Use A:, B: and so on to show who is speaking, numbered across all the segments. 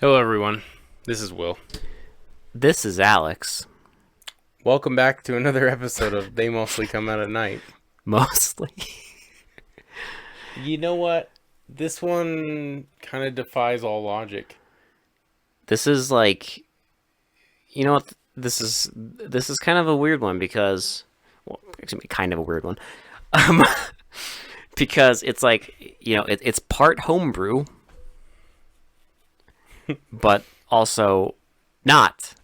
A: Hello, everyone. This is Will.
B: This is Alex.
A: Welcome back to another episode of They Mostly Come Out at Night.
B: Mostly.
A: You know what? This one kind of defies all logic.
B: This is like, you know what? This is kind of a weird one because, well, it's gonna be kind of a weird one, um, because it's like it's part homebrew, but also not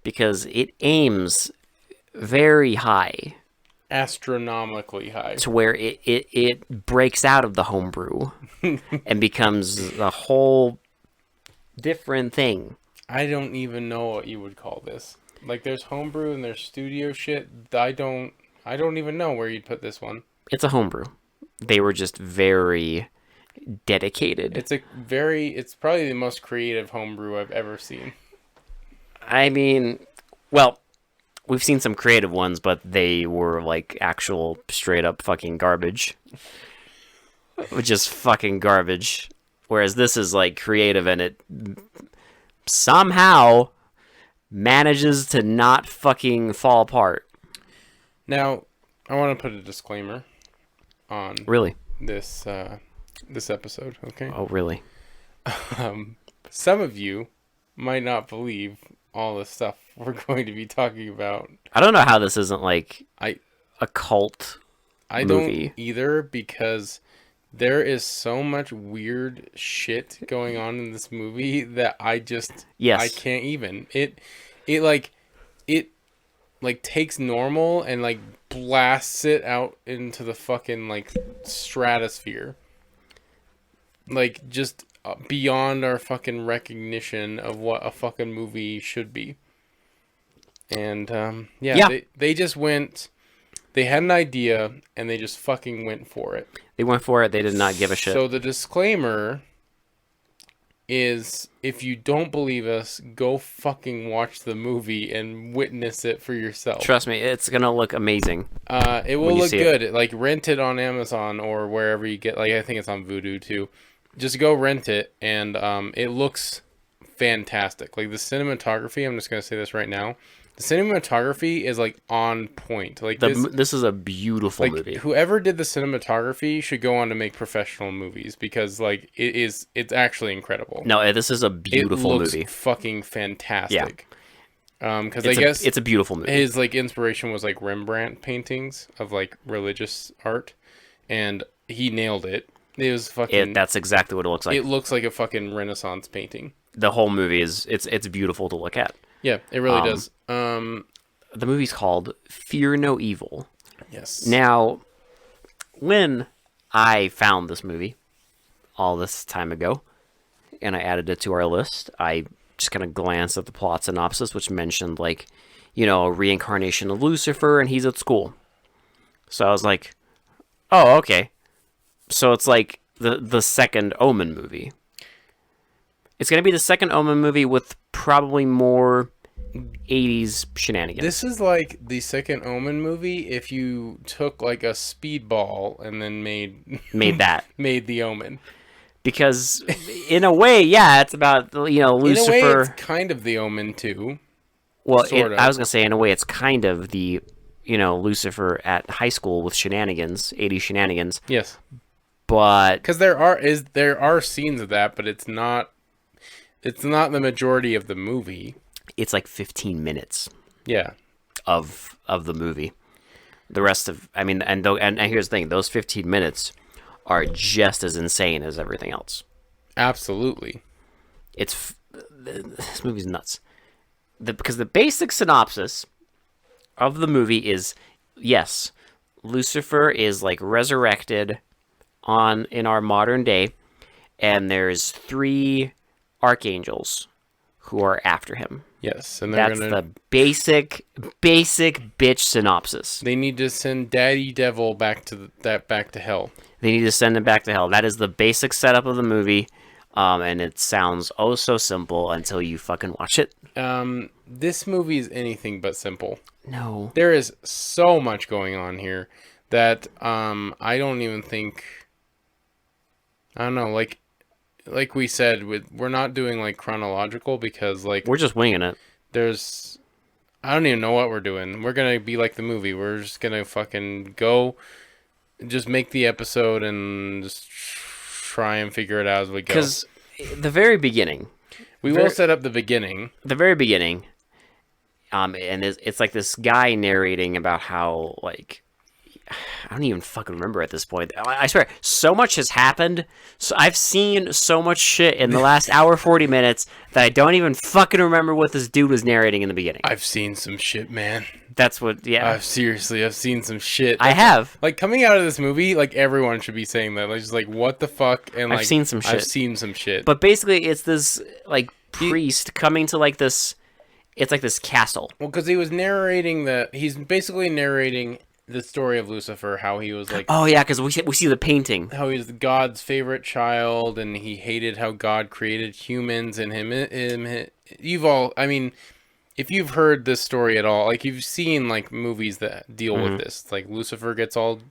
B: because it aims very high
A: Astronomically high.
B: to where it breaks out of the homebrew and becomes a whole different thing.
A: I don't even know what you would call this. Like, there's homebrew and there's studio shit. I don't even know where you'd put this one.
B: It's a homebrew. They were just very dedicated.
A: It's probably the most creative homebrew I've ever seen.
B: I mean, well, we've seen some creative ones, but they were like actual straight up fucking garbage. Just fucking garbage. Whereas this is like creative and it somehow manages to not fucking fall apart.
A: Now, I want to put a disclaimer on
B: Really?
A: this episode, okay?
B: Oh, really?
A: Some of you might not believe all the stuff we're going to be talking about.
B: I don't know how this isn't like
A: I
B: a cult
A: I
B: movie.
A: don't either, because there is so much weird shit going on in this movie that I
B: Yes.
A: can't even. It takes normal and like blasts it out into the fucking like stratosphere. Like, just beyond our fucking recognition of what a fucking movie should be. And
B: Yeah.
A: they just went. They had an idea and they just fucking went for it.
B: They went for it. They did not give a shit.
A: So the disclaimer is, if you don't believe us, go fucking watch the movie and witness it for yourself.
B: Trust me, it's gonna look amazing.
A: It will look good. Like, rent it on Amazon or wherever you get. Like, I think it's on Vudu too. Just go rent it, and it looks fantastic. Like, the cinematography, I'm just gonna say this right now. The cinematography is like on point. Like,
B: This is a beautiful movie.
A: whoever did the cinematography should go on to make professional movies, because like it's actually incredible.
B: No, this is a beautiful
A: it looks
B: movie.
A: fucking fantastic. Because I
B: It's
A: guess
B: it's a beautiful movie.
A: his like inspiration was like Rembrandt paintings of like religious art, and he nailed it. It was fucking.
B: That's exactly what it looks like.
A: It looks like a fucking Renaissance painting.
B: The whole movie it's beautiful to look at.
A: Yeah, it really does.
B: The movie's called Fear No Evil.
A: Yes.
B: Now, when I found this movie all this time ago, and I added it to our list, I just kind of glanced at the plot synopsis, which mentioned like, a reincarnation of Lucifer, and he's at school. So I was like, oh, okay. So it's like the second Omen movie. It's going to be the second Omen movie with probably more 80s shenanigans.
A: This is like the second Omen movie if you took like a speedball and then made
B: that.
A: made the Omen.
B: Because in a way, yeah, it's about, Lucifer.
A: In a way, it's kind of the Omen too.
B: Well,
A: sort of.
B: I was going to say, in a way, it's kind of the, Lucifer at high school with shenanigans, 80s shenanigans.
A: Yes.
B: But
A: Because there are scenes of that, but it's not the majority of the movie.
B: it's like 15 minutes
A: Yeah.
B: of the movie. The rest of, I mean, and here's the thing, those 15 minutes are just as insane as everything else.
A: Absolutely.
B: This movie's nuts. Because the basic synopsis of the movie is, yes, Lucifer is like resurrected in our modern day, and there's 3 archangels who are after him.
A: Yes, and
B: That's the basic bitch synopsis.
A: They need to send Daddy Devil back to hell.
B: They need to send him back to hell. That is the basic setup of the movie, and it sounds oh so simple until you fucking watch it.
A: This movie is anything but simple.
B: No.
A: There is so much going on here that I don't even think. I don't know. Like, like we said, we're not doing like chronological because like
B: We're just winging it.
A: there's I don't even know what we're doing. We're gonna be like the movie. We're just gonna fucking go, just make the episode and just try and figure it out as we go.
B: Because the very beginning,
A: We will set up the beginning.
B: the very beginning, and it's like this guy narrating about how, like, I don't even fucking remember at this point. I swear, so much has happened. So I've seen so much shit in the last hour 40 minutes that I don't even fucking remember what this dude was narrating in the beginning.
A: I've seen some shit, man.
B: That's what, yeah.
A: I've seen some shit.
B: I have.
A: Like, coming out of this movie, like, everyone should be saying that. Like, just like, what the fuck? And like,
B: I've seen some shit.
A: I've seen some shit.
B: But basically, it's this, like, priest coming to, like, this, it's like this castle.
A: Well, because he was narrating he's basically narrating the story of Lucifer, how he was like,
B: Oh, yeah, because we see the painting.
A: how he was God's favorite child, and he hated how God created humans, and you've all, I mean, if you've heard this story at all, like, you've seen like movies that deal with this, like Lucifer gets all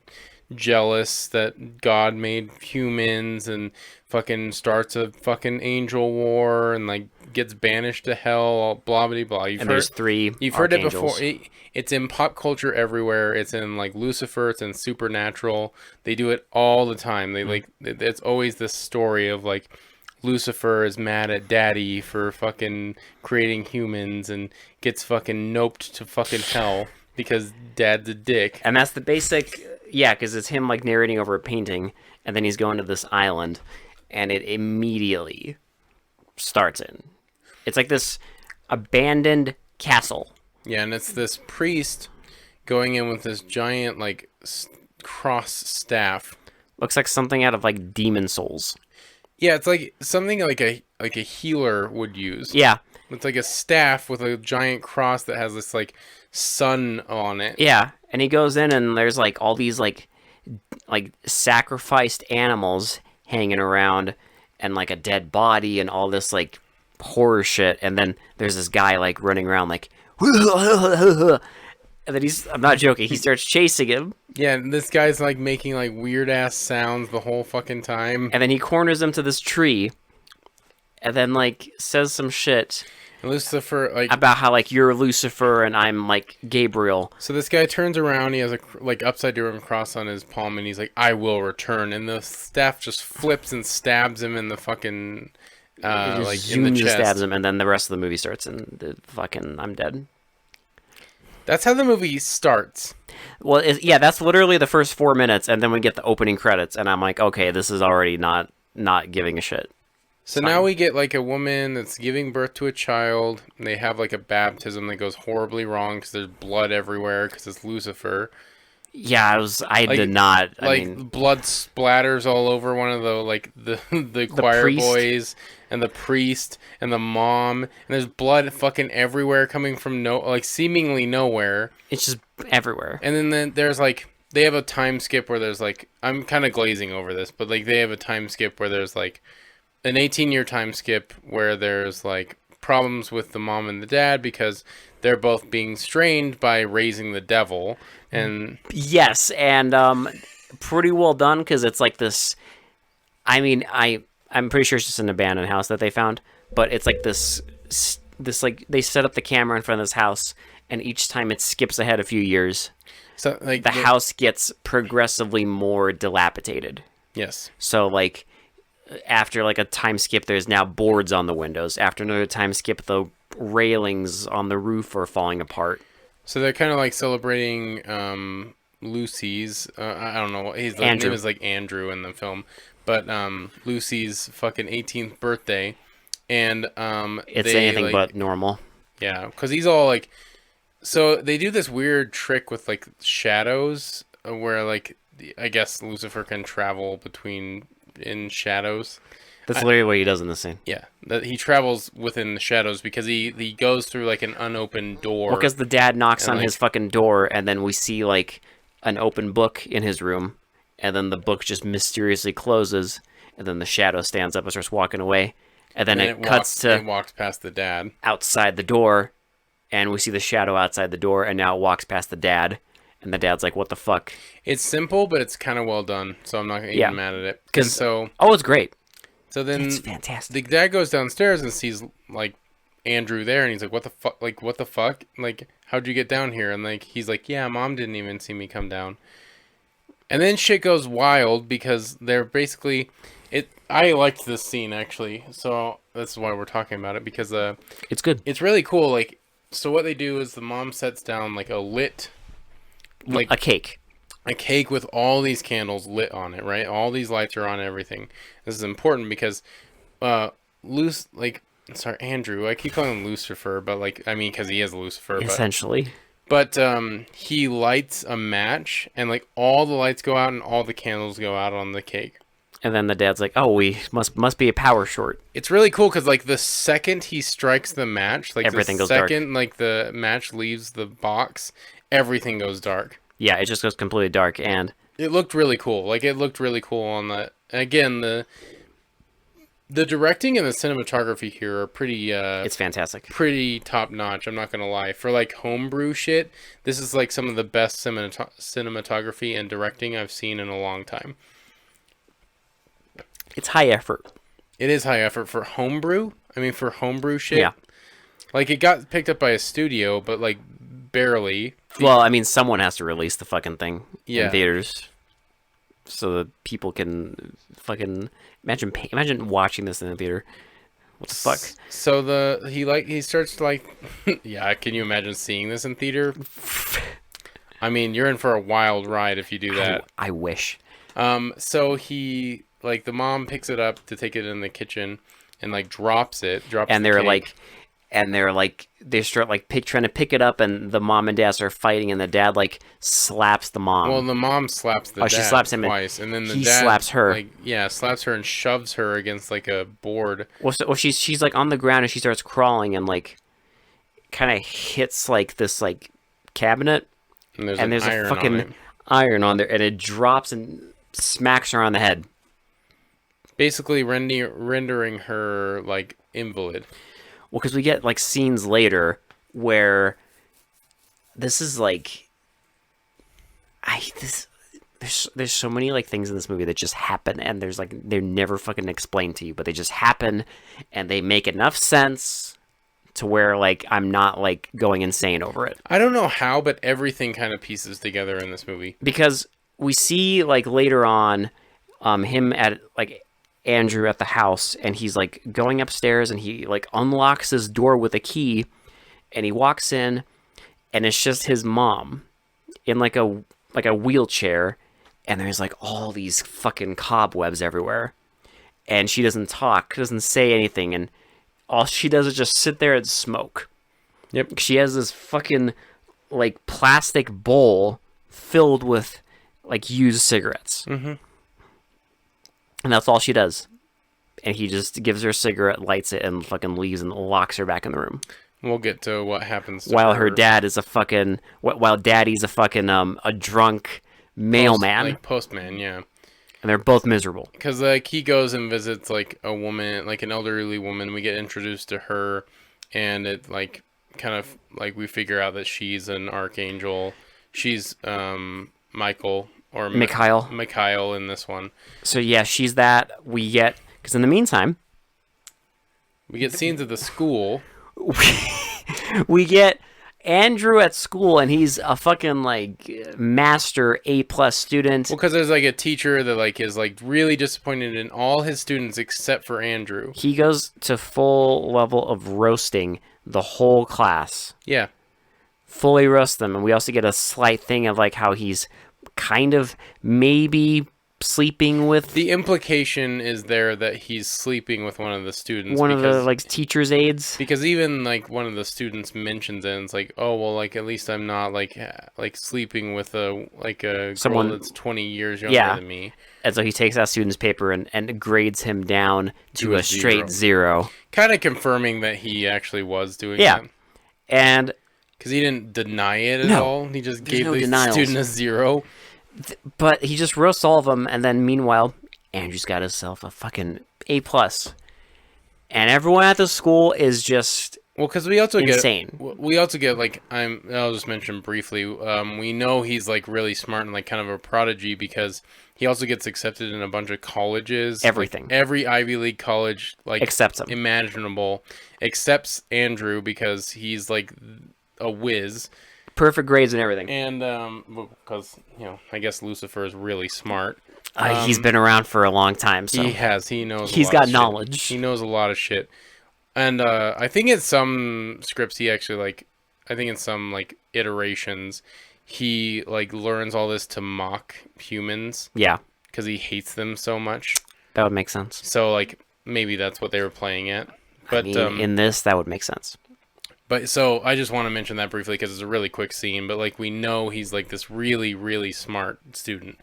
A: jealous that God made humans and fucking starts a fucking angel war and like gets banished to hell, blah blah blah.
B: There's 3
A: You've heard it
B: archangels.
A: before. It's in pop culture everywhere. It's in like Lucifer. It's in Supernatural. They do it all the time. They like it's always this story of like Lucifer is mad at Daddy for fucking creating humans and gets fucking noped to fucking hell because Dad's a dick.
B: And that's the basic, yeah, because it's him, like, narrating over a painting, and then he's going to this island, and it immediately starts in. It's like this abandoned castle.
A: Yeah, and it's this priest going in with this giant like cross staff.
B: Looks like something out of, like, Demon Souls.
A: Yeah, it's like something like a healer would use.
B: Yeah.
A: It's like a staff with a giant cross that has this like sun on it.
B: Yeah, and he goes in, and there's, like, all these, like sacrificed animals hanging around, and, like, a dead body, and all this, like, horror shit, and then there's this guy, like, running around, like, and then I'm not joking, he starts chasing him.
A: Yeah, and this guy's like making like weird ass sounds the whole fucking time.
B: And then he corners him to this tree, and then, like, says some shit.
A: And Lucifer, like,
B: about how, like, you're Lucifer and I'm, like, Gabriel.
A: So this guy turns around, he has a like upside down cross on his palm, and he's like, "I will return." And the staff just flips and stabs him in the fucking like in the chest.
B: Stabs him, and then the rest of the movie starts, and the fucking I'm dead.
A: That's how the movie starts.
B: Well, yeah, that's literally the first 4 minutes, and then we get the opening credits, and I'm like, okay, this is already not giving a shit.
A: So now we get like a woman that's giving birth to a child, and they have like a baptism that goes horribly wrong because there's blood everywhere because it's Lucifer.
B: Yeah, I did not.
A: I mean, blood splatters all over one of the choir
B: priest.
A: boys and the priest and the mom, and there's blood fucking everywhere coming from seemingly nowhere.
B: It's just everywhere.
A: And then there's like they have a time skip where there's like I'm kind of glazing over this, but like they have a time skip where there's like an 18-year time skip where there's like problems with the mom and the dad because they're both being strained by raising the devil. And
B: yes, and pretty well done because it's like this. I mean, I'm pretty sure it's just an abandoned house that they found, but it's like this like they set up the camera in front of this house, and each time it skips ahead a few years,
A: so like
B: the house gets progressively more dilapidated.
A: Yes.
B: So like after like a time skip, there's now boards on the windows. After another time skip, the railings on the roof are falling apart.
A: So they're kind of like celebrating Lucy's. I don't know. His name is like Andrew in the film, but Lucy's fucking 18th birthday, and
B: it's anything but normal.
A: Yeah, because he's all like. So they do this weird trick with like shadows, where like I guess Lucifer can travel in shadows.
B: That's literally what he does in the scene.
A: Yeah, that he travels within the shadows because he goes through like an unopened door.
B: Well, because the dad knocks on his fucking door, and then we see like an open book in his room, and then the book just mysteriously closes, and then the shadow stands up and starts walking away, and then it
A: walks past the dad
B: outside the door, and we see the shadow outside the door, and now it walks past the dad, and the dad's like, "What the fuck?" It's
A: simple, but it's kind of well done, so I'm not even mad at it.
B: Oh, it's great.
A: So then
B: It's fantastic.
A: the dad goes downstairs and sees like Andrew there, and he's like, "What the fuck? Like, what the fuck? Like, how'd you get down here?" And like, he's like, "Yeah, Mom didn't even see me come down." And then shit goes wild because they're basically it. I liked this scene actually, so that's why we're talking about it because
B: It's good.
A: it's really cool. Like, so what they do is the mom sets down like a lit, like
B: A cake.
A: a cake with all these candles lit on it, right? All these lights are on everything. This is important because, Andrew. I keep calling him Lucifer, but like, I mean, because he is Lucifer,
B: Essentially.
A: but he lights a match, and like all the lights go out and all the candles go out on the cake.
B: And then the dad's like, "Oh, we must be a power short."
A: It's really cool because like the second he strikes the match, like
B: Everything
A: the
B: goes dark.
A: second like the match leaves the box, everything goes dark.
B: Yeah, it just goes completely dark, and
A: It looked really cool. Like it looked really cool on that. Again, the directing and the cinematography here are pretty
B: it's fantastic.
A: pretty top notch. I'm not gonna lie. For like homebrew shit, this is like some of the best cinematography and directing I've seen in a long time.
B: It's high effort.
A: It is high effort for homebrew. I mean, for homebrew shit.
B: Yeah.
A: Like it got picked up by a studio, but like barely.
B: Well, I mean, someone has to release the fucking thing
A: Yeah.
B: in theaters, so that people can fucking imagine watching this in the theater. What the fuck?
A: So he starts to like, yeah. Can you imagine seeing this in theater? I mean, you're in for a wild ride if you do that.
B: I wish.
A: So he like the mom picks it up to take it in the kitchen and like drops
B: And they're like, they start like trying to pick it up, and the mom and dad start fighting, and the dad like slaps the mom.
A: Well, the mom slaps the dad
B: she slaps him
A: twice, and then the
B: he
A: dad
B: slaps her.
A: Like, yeah, slaps her and shoves her against like a board.
B: Well, she's like on the ground, and she starts crawling, and like kind of hits like this like cabinet,
A: And there's,
B: and there's a fucking iron on there, and it drops and smacks her on the head.
A: basically rendering her like invalid.
B: Well, because we get like scenes later where this is like, there's so many like things in this movie that just happen, and there's like they're never fucking explained to you, but they just happen, and they make enough sense to where like I'm not like going insane over it.
A: I don't know how, but everything kind of pieces together in this movie.
B: Because we see like later on, him at like Andrew at the house, and he's like going upstairs, and he like unlocks his door with a key, and he walks in, and it's just his mom in like a wheelchair, and there's like all these fucking cobwebs everywhere, and she doesn't talk, doesn't say anything, and all she does is just sit there and smoke.
A: Yep.
B: She has this fucking like plastic bowl filled with like used cigarettes.
A: Mm-hmm.
B: And that's all she does. And he just gives her a cigarette, lights it, and fucking leaves and locks her back in the room.
A: We'll get to what happens to
B: While her dad is while daddy's a fucking, a drunk mailman.
A: Postman, yeah.
B: And they're both miserable.
A: Because like he goes and visits like a woman, like an elderly woman. We get introduced to her, and it like kind of like we figure out that she's an archangel. She's Michael. Or Mikhail in this one.
B: So yeah, she's that. Because in the meantime,
A: we get scenes of the school.
B: We get Andrew at school, and he's a fucking like master A+ student.
A: Well, because there's like a teacher that like is like really disappointed in all his students except for Andrew.
B: He goes to full level of roasting the whole class.
A: Yeah.
B: Fully roast them, and we also get a slight thing of like how he's kind of maybe sleeping with
A: the implication is there that he's sleeping with one of the students,
B: one of the like teacher's aides,
A: because even like one of the students mentions it, and it's like, oh well, like at least I'm not like sleeping with someone that's 20 years younger than me.
B: And so he takes that student's paper and grades him down to a straight zero,
A: kind of confirming that he actually was doing that.
B: And
A: because he didn't deny it at all, he just gave the student a 0.
B: But he just roasts all of them, and then meanwhile, Andrew's got himself a fucking A+. And everyone at the school is just
A: Well, because we also
B: insane.
A: get like I'll just mention briefly. We know he's like really smart and like kind of a prodigy because he also gets accepted in a bunch of colleges.
B: Everything.
A: Like, every Ivy League college like
B: Accepts him.
A: imaginable, accepts Andrew because he's like a whiz.
B: Perfect grades and everything.
A: And because I guess Lucifer is really smart.
B: He's been around for a long time, so
A: He knows.
B: He's got knowledge.
A: He knows a lot of shit. And I think in some scripts he actually I think in some like iterations he like learns all this to mock humans.
B: Yeah,
A: because he hates them so much.
B: That would make sense.
A: So like maybe that's what they were playing at. But
B: I mean, in this, that would make sense.
A: But so I just want to mention that briefly because it's a really quick scene. But like we know he's like this really really smart student.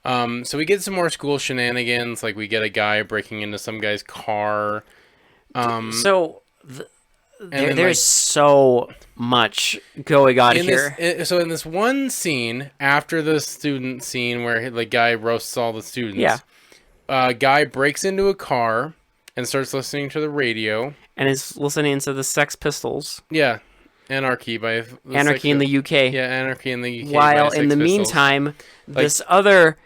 A: So we get some more school shenanigans. Like we get a guy breaking into some guy's car.
B: So there's so much going on here.
A: So in this one scene, after the student scene where the guy roasts all the students, a guy breaks into a car and starts listening to the radio.
B: And is listening to the Sex Pistols.
A: Yeah. Anarchy by...
B: Anarchy in the UK.
A: Yeah, Anarchy in the UK.
B: While in the meantime, the other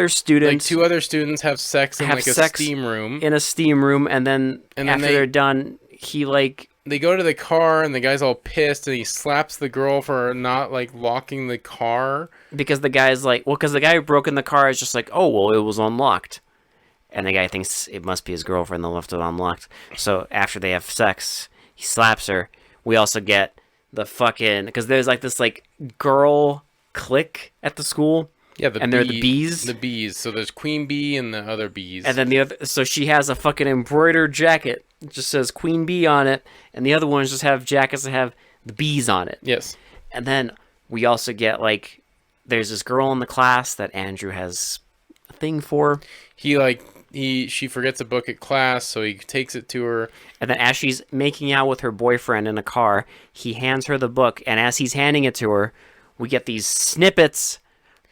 B: students...
A: Like two other students have sex in like a steam room.
B: In a steam room, and then after they're done, he like...
A: They go to the car, and the guy's all pissed, and he slaps the girl for not, like, locking the car.
B: Because the guy's like... Well, because the guy who broke in the car is just like, oh, well, it was unlocked. And the guy thinks it must be his girlfriend that left it unlocked. So after they have sex, he slaps her. We also get the fucking... Because there's, like, this, like, girl clique at the school.
A: Yeah,
B: they're the bees.
A: The bees. So there's Queen Bee and the other bees.
B: And then the other... So she has a fucking embroidered jacket. It just says Queen Bee on it. And the other ones just have jackets that have the bees on it.
A: Yes.
B: And then we also get, like... There's this girl in the class that Andrew has a thing for.
A: She forgets a book at class, so he takes it to her.
B: And then as she's making out with her boyfriend in a car, he hands her the book. And as he's handing it to her, we get these snippets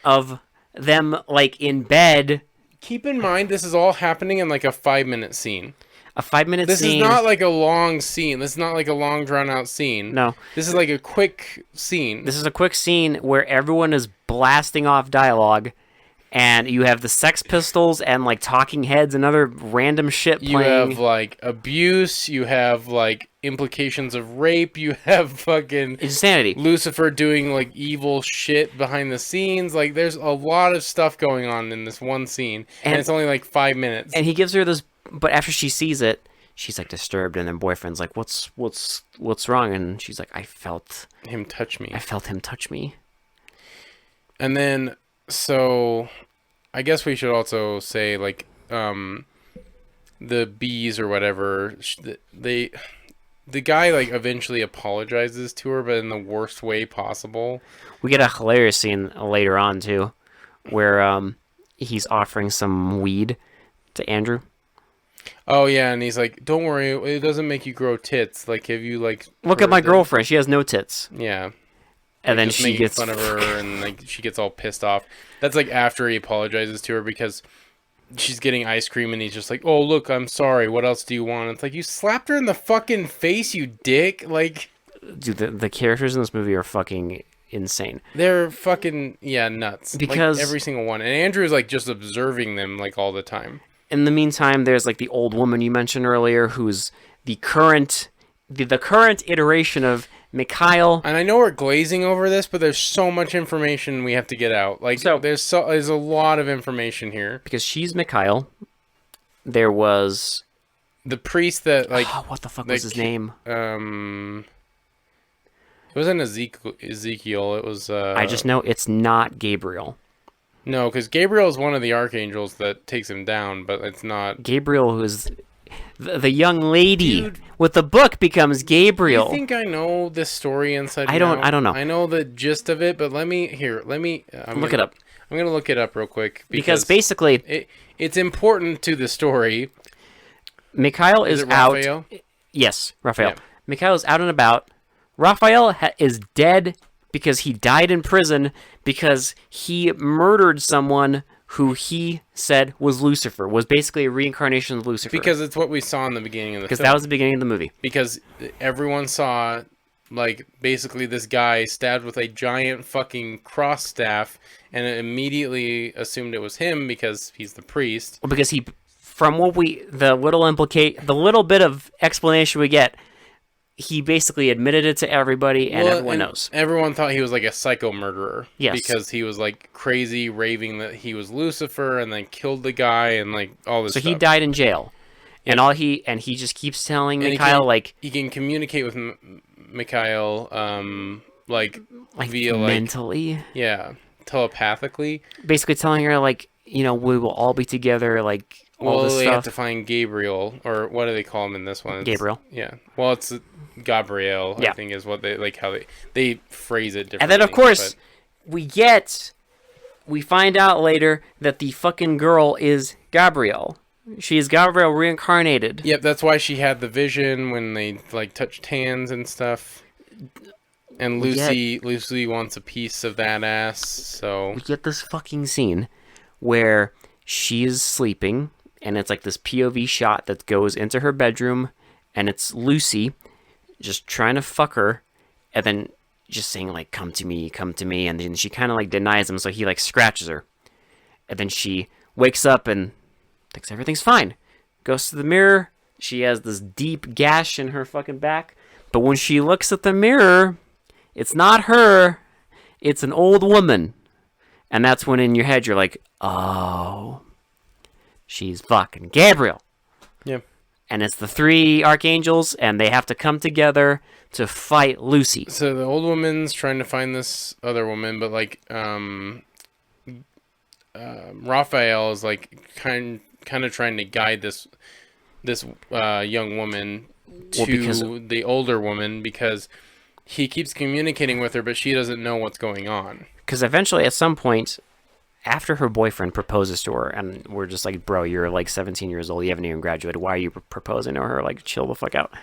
B: of them, like, in bed.
A: Keep in mind, this is all happening in, like, a 5-minute scene.
B: A 5-minute scene.
A: This is not, like, a long scene. This is not, like, a long, drawn-out scene.
B: No.
A: This is, like, a quick scene.
B: This is a quick scene where everyone is blasting off dialogue. And you have the Sex Pistols and, like, Talking Heads and other random shit playing.
A: You have, like, abuse. You have, like, implications of rape. You have fucking...
B: Insanity.
A: Lucifer doing, like, evil shit behind the scenes. Like, there's a lot of stuff going on in this one scene. And it's only, like, 5 minutes.
B: And he gives her this... But after she sees it, she's, like, disturbed. And then boyfriend's like, what's wrong? And she's like, I felt...
A: him touch me.
B: I felt him touch me.
A: And then... So, I guess we should also say, like, the bees or whatever, the guy, like, eventually apologizes to her, but in the worst way possible.
B: We get a hilarious scene later on, too, where he's offering some weed to Andrew.
A: Oh, yeah, and he's like, don't worry, it doesn't make you grow tits. Like, have you, like...
B: Look at my girlfriend, she has no tits.
A: Yeah.
B: And then she gets
A: fun of her, and like she gets all pissed off. That's like after he apologizes to her because she's getting ice cream, and he's just like, "Oh, look, I'm sorry. What else do you want?" It's like you slapped her in the fucking face, you dick. Like,
B: dude, the characters in this movie are fucking insane.
A: They're fucking nuts.
B: Because
A: like, every single one, and Andrew's like just observing them like all the time.
B: In the meantime, there's like the old woman you mentioned earlier, who's the current iteration of Mikhail.
A: And I know we're glazing over this, but there's so much information we have to get out. Like, there's a lot of information here.
B: Because she's Mikhail. There was...
A: the priest that, like...
B: what the fuck was his name?
A: It wasn't Ezekiel. It was...
B: I just know it's not Gabriel.
A: No, because Gabriel is one of the archangels that takes him down, but it's not...
B: Gabriel, who is... The young lady with the book becomes Gabriel.
A: I think I know this story inside.
B: I don't know.
A: I know the gist of it, but let me
B: look it up.
A: I'm gonna look it up real quick
B: because basically
A: it's important to the story.
B: Mikhail is
A: Raphael?
B: out. Yes, Raphael.
A: Yeah.
B: Mikhail is out and about. Raphael is dead because he died in prison because he murdered someone who he said was Lucifer, was basically a reincarnation of Lucifer.
A: Because it's what we saw in the beginning of the film.
B: Because that was the beginning of the movie.
A: Because everyone saw, like, basically this guy stabbed with a giant fucking cross staff, and it immediately assumed it was him because he's the priest.
B: Well, because from what the little bit of explanation we get, he basically admitted it to everybody, and everyone knows.
A: Everyone thought he was like a psycho murderer.
B: Yes.
A: Because he was like crazy, raving that he was Lucifer, and then killed the guy, and like all this stuff.
B: So he died in jail. Yep. And he just keeps telling Mikhail, like...
A: He can communicate with Mikhail, like via
B: mentally?
A: Yeah, telepathically.
B: Basically telling her, like, we will all be together, like...
A: Well, they have to find Gabriel, or what do they call him in this one?
B: Gabriel.
A: Yeah. Well, it's Gabriel,
B: yeah.
A: I think is what they, like, how they phrase it differently.
B: And then, of course, we find out later that the fucking girl is Gabriel. She is Gabriel reincarnated.
A: Yep, that's why she had the vision when they, like, touched hands and stuff. And Lucy wants a piece of that ass, so...
B: We get this fucking scene where she is sleeping, and it's like this POV shot that goes into her bedroom, and it's Lucy just trying to fuck her, and then just saying, like, come to me, and then she kind of, like, denies him, so he, like, scratches her. And then she wakes up and thinks everything's fine. Goes to the mirror, she has this deep gash in her fucking back, but when she looks at the mirror, it's not her, it's an old woman. And that's when in your head you're like, oh... She's fucking Gabriel.
A: Yep.
B: And it's the three archangels, and they have to come together to fight Lucy.
A: So the old woman's trying to find this other woman, but, like, Raphael is, like, kind of trying to guide this young woman to the older woman, because he keeps communicating with her, but she doesn't know what's going on.
B: Because eventually, at some point... After her boyfriend proposes to her, and we're just like, bro, you're like 17 years old, you haven't even graduated, why are you proposing to her? Like, chill the fuck out.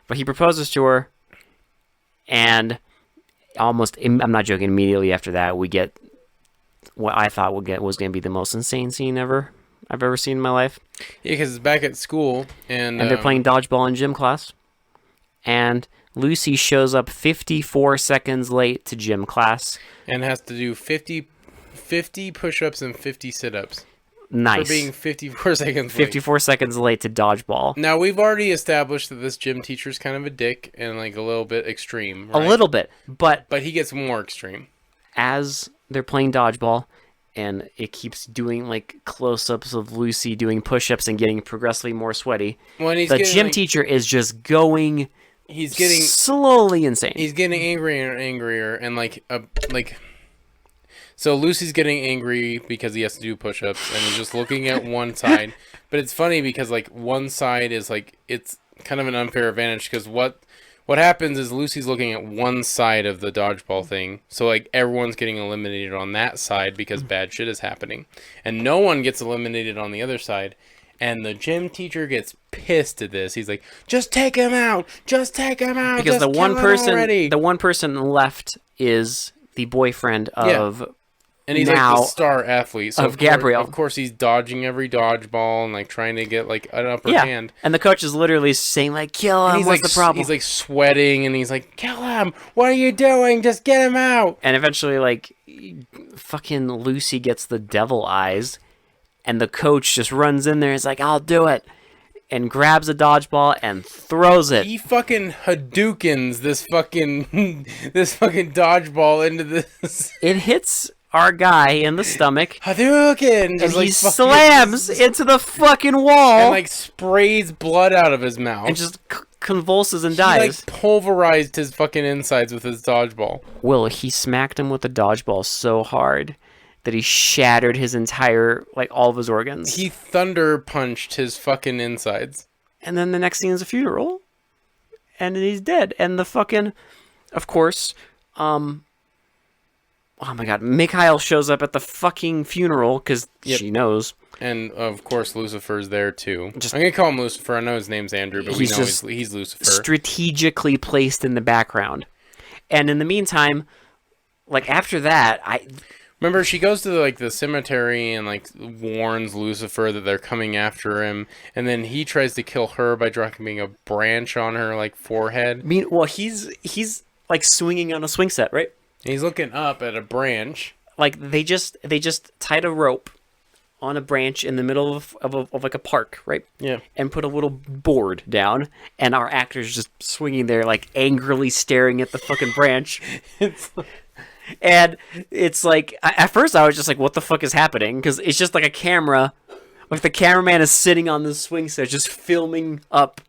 B: But he proposes to her, and almost, I'm not joking, immediately after that, we get what I thought was going to be the most insane scene I've ever seen in my life.
A: Yeah, because it's back at school, and
B: they're playing dodgeball in gym class, and Lucy shows up 54 seconds late to gym class.
A: And has to do 50 push-ups and 50 sit-ups.
B: Nice.
A: For being 54 seconds late.
B: 54 seconds late to dodgeball.
A: Now, we've already established that this gym teacher's kind of a dick and, like, a little bit extreme, right?
B: A little bit, but
A: he gets more extreme.
B: As they're playing dodgeball, and it keeps doing, like, close-ups of Lucy doing push-ups and getting progressively more sweaty, the gym teacher is just going...
A: He's getting...
B: slowly insane.
A: He's getting angrier and angrier, and, So Lucy's getting angry because he has to do push-ups, and he's just looking at one side. But it's funny because, like, one side is, like, it's kind of an unfair advantage, because what happens is Lucy's looking at one side of the dodgeball thing. So, like, everyone's getting eliminated on that side because bad shit is happening. And no one gets eliminated on the other side. And the gym teacher gets pissed at this. He's like, just take him out! Just take him out!
B: Because
A: just
B: the one person left is the boyfriend of... Yeah.
A: And he's like the star athlete. So
B: of Gabriel.
A: Of course, he's dodging every dodgeball and, like, trying to get, like, an upper hand.
B: And the coach is literally saying, like, kill him, what's the problem?
A: He's, like, sweating, and he's like, kill him! What are you doing? Just get him out!
B: And eventually, like, fucking Lucy gets the devil eyes, and the coach just runs in there and is like, I'll do it. And grabs a dodgeball and throws it.
A: He fucking Hadoukens this fucking dodgeball into this.
B: It hits... our guy in the stomach.
A: Hadouken!
B: And he slams into the fucking wall.
A: And, like, sprays blood out of his mouth.
B: And just convulses and dies.
A: He, like, pulverized his fucking insides with his dodgeball.
B: Will, he smacked him with the dodgeball so hard that he shattered his entire, like, all of his organs.
A: He thunder punched his fucking insides.
B: And then the next scene is a funeral. And then he's dead. And the fucking, of course, oh my god, Mikhail shows up at the fucking funeral because she knows.
A: And, of course, Lucifer's there, too. I'm going to call him Lucifer. I know his name's Andrew, but we know he's Lucifer.
B: Strategically placed in the background. And in the meantime, like, after that,
A: Remember, she goes to the cemetery and like warns Lucifer that they're coming after him, and then he tries to kill her by dropping a branch on her like forehead.
B: Well, he's like swinging on a swing set, right?
A: He's looking up at a branch.
B: Like they just tied a rope on a branch in the middle of like a park, right?
A: Yeah.
B: And put a little board down, and our actor's just swinging there, like angrily staring at the fucking branch. And it's like, at first I was just like, what the fuck is happening? Because it's just like a camera, like the cameraman is sitting on the swing set just filming up,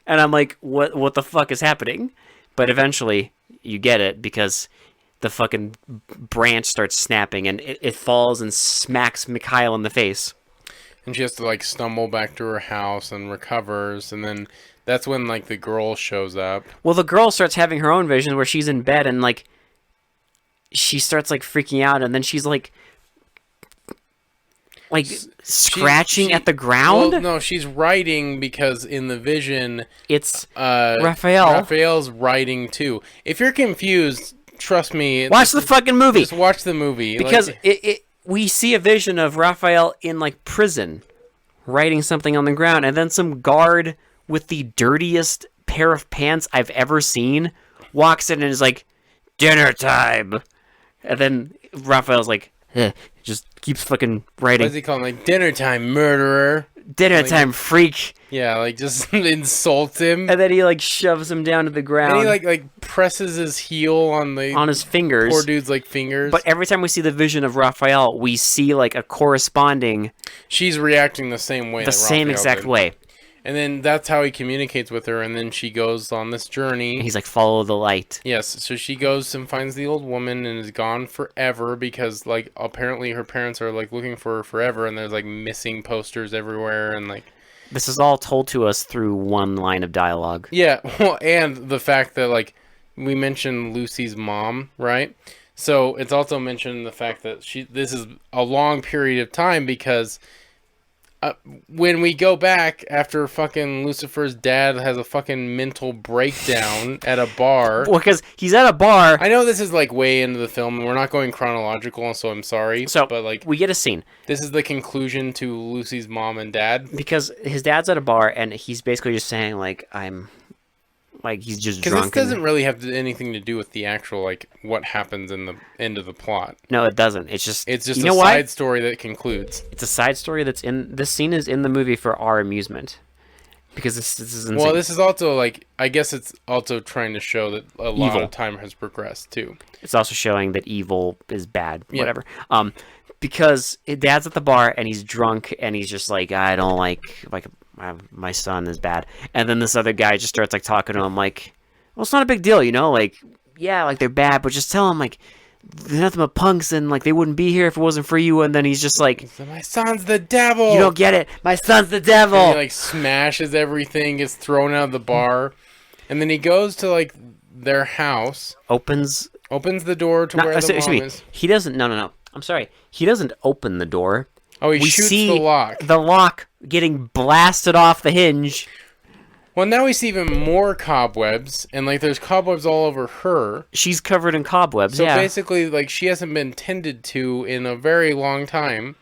B: and I'm like, what the fuck is happening? But eventually you get it, because the fucking branch starts snapping, and it falls and smacks Mikhail in the face.
A: And she has to like stumble back to her house and recovers, and then that's when like the girl shows up.
B: Well, the girl starts having her own vision where she's in bed, and like she starts like freaking out, and then she's like scratching at the ground.
A: Well, no, she's writing, because in the vision
B: it's Raphael.
A: Raphael's writing too. If you're confused, trust me.
B: Watch the fucking movie.
A: Just watch the movie,
B: because we see a vision of Raphael in like prison, writing something on the ground, and then some guard with the dirtiest pair of pants I've ever seen walks in and is like, "Dinner time," and then Raphael's like, just keeps fucking writing.
A: What does he call him? Like, dinner time, murderer.
B: Dinner time, freak.
A: Yeah, like just insults him.
B: And then he like shoves him down to the ground.
A: And he like presses his heel on
B: his fingers.
A: Poor dude's like fingers.
B: But every time we see the vision of Raphael, we see like a corresponding.
A: She's reacting the same way.
B: The same exact way.
A: And then that's how he communicates with her, and then she goes on this journey.
B: And he's like, follow the light.
A: Yes, so she goes and finds the old woman and is gone forever, because like apparently her parents are like looking for her forever, and there's like missing posters everywhere, and like...
B: This is all told to us through one line of dialogue.
A: Yeah, well, and the fact that like we mentioned Lucy's mom, right? So it's also mentioned the fact that this is a long period of time, because... when we go back after fucking Lucifer's dad has a fucking mental breakdown at a bar.
B: Well, because he's at a bar.
A: I know this is like way into the film, and we're not going chronological, so I'm sorry. But like,
B: we get a scene.
A: This is the conclusion to Lucy's mom and dad.
B: Because his dad's at a bar, and he's basically just saying like, he's just drunk.
A: Because this doesn't really have anything to do with the actual, like, what happens in the end of the plot.
B: No, it doesn't. It's just
A: a side story that concludes.
B: It's a side story that's in... This scene is in the movie for our amusement. Because this is insane.
A: Well, this is also, like... I guess it's also trying to show that a lot of time has progressed, too.
B: It's also showing that evil is bad. Yeah. Whatever. Because his dad's at the bar, and he's drunk, and he's just like, I don't like my son is bad. And then this other guy just starts like talking to him like, well, it's not a big deal, you know, like, yeah, like they're bad, but just tell him like they're nothing but punks, and like they wouldn't be here if it wasn't for you. And then he's just like,
A: my son's the devil.
B: You don't get it. My son's the devil.
A: And he like smashes everything, gets thrown out of the bar, and then he goes to like their house, opens the door to where the mom is.
B: He doesn't. No. I'm sorry. He doesn't open the door.
A: Oh, he shoots the lock.
B: The lock getting blasted off the hinge.
A: Well, now we see even more cobwebs, and like there's cobwebs all over her.
B: She's covered in cobwebs.
A: So basically, like she hasn't been tended to in a very long time.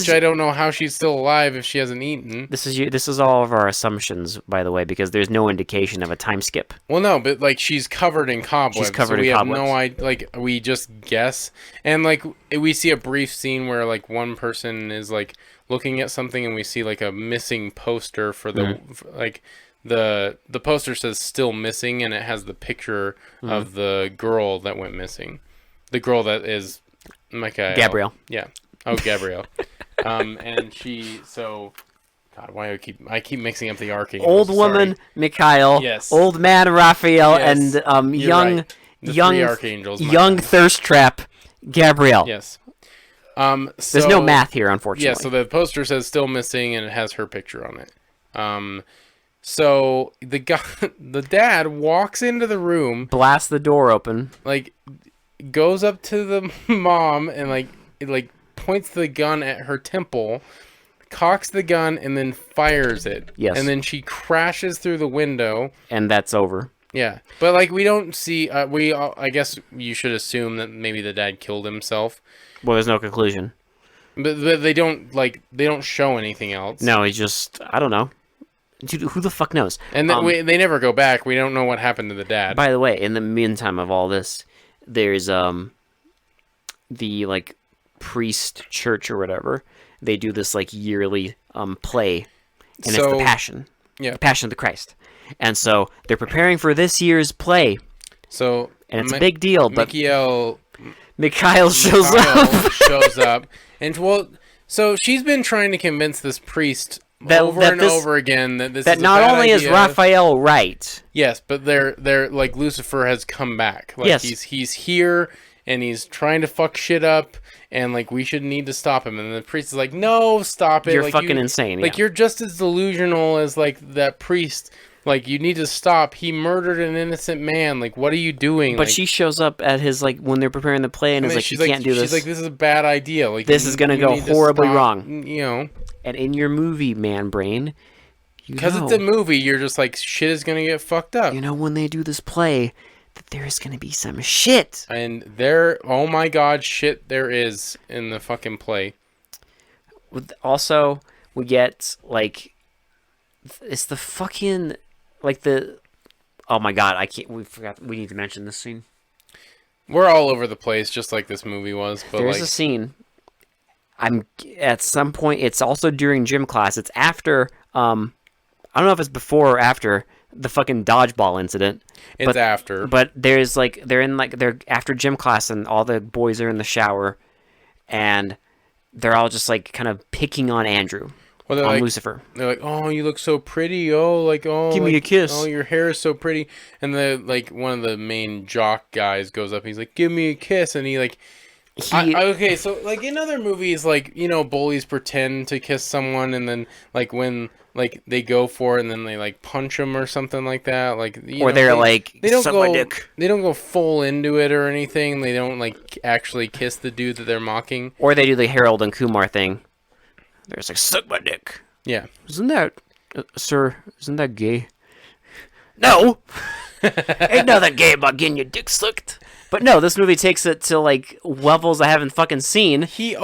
A: I don't know how she's still alive if she hasn't eaten.
B: This is all of our assumptions, by the way, because there's no indication of a time skip.
A: Well, no, but like she's covered in cobwebs. We have no idea. Like we just guess, and like we see a brief scene where like one person is like looking at something, and we see like a missing poster for the the poster says "still missing," and it has the picture of the girl that went missing, the girl that is
B: Gabrielle.
A: Yeah. Oh, Gabrielle. And God, why do I keep mixing up the archangels?
B: Old woman Mikhail,
A: yes.
B: Old man Raphael,
A: yes.
B: And young
A: three archangels,
B: young thirst trap Gabrielle.
A: Yes.
B: There's no math here, unfortunately.
A: Yeah, so the poster says "still missing" and it has her picture on it. So the dad walks into the room,
B: blasts the door open,
A: like goes up to the mom and like points the gun at her temple, cocks the gun, and then fires it.
B: Yes.
A: And then she crashes through the window.
B: And that's over.
A: Yeah, but like we don't see. I guess you should assume that maybe the dad killed himself,
B: Well, there's no conclusion.
A: but they don't show anything else.
B: No, he's just, I don't know. Dude, who the fuck knows?
A: And they never go back. We don't know what happened to the dad.
B: By the way, in the meantime of all this, there's the like priest church or whatever. They do this like yearly play, and it's the Passion.
A: Yeah,
B: the Passion of the Christ. And so they're preparing for this year's play.
A: So
B: and it's a big deal. But
A: Mikhail
B: shows
A: up, and well, so she's been trying to convince this priest over again that this
B: that
A: is
B: not
A: a bad
B: only
A: idea.
B: is Raphael right.
A: Yes, but they're like Lucifer has come back. Like
B: yes,
A: he's here and he's trying to fuck shit up, and like we should need to stop him. And the priest is like, "No, stop it!
B: You're
A: like,
B: fucking insane.
A: Like you're just as delusional as like that priest." Like, you need to stop. He murdered an innocent man. Like, what are you doing?
B: But
A: like,
B: she shows up at his, like, when they're preparing the play, and is like, you can't do this.
A: She's like, this is a bad idea. Like,
B: this is going to go horribly wrong.
A: You know.
B: And in your movie, man brain,
A: because it's a movie, you're just like, shit is going to get fucked up.
B: You know, when they do this play, that there is going to be some shit.
A: And oh my god, shit there is in the fucking play.
B: Also, we get, like, it's the fucking... Like oh my god, we need to mention this scene.
A: We're all over the place, just like this movie was. But
B: there's a scene. At some point, it's also during gym class. It's after, I don't know if it's before or after the fucking dodgeball incident.
A: It's after.
B: But there's like, they're after gym class and all the boys are in the shower and they're all just like kind of picking on Andrew.
A: Well,
B: on
A: like,
B: Lucifer.
A: They're like, "Oh, you look so pretty. Oh, like, oh,
B: give me a kiss.
A: Oh, your hair is so pretty." And one of the main jock guys goes up. He's like, "Give me a kiss." And he like, okay, so like in other movies, like, you know, bullies pretend to kiss someone, and then like when like they go for it, and then they like punch them or something like that. Like,
B: or they're like,
A: they don't
B: suck
A: go,
B: my dick.
A: They don't go full into it or anything. They don't like actually kiss the dude that they're mocking.
B: Or they do the Harold and Kumar thing. There's like, suck my dick.
A: Yeah.
B: Isn't that, sir, isn't that gay? No! Ain't nothing gay about getting your dick sucked. But no, this movie takes it to, like, levels I haven't fucking seen.
A: He's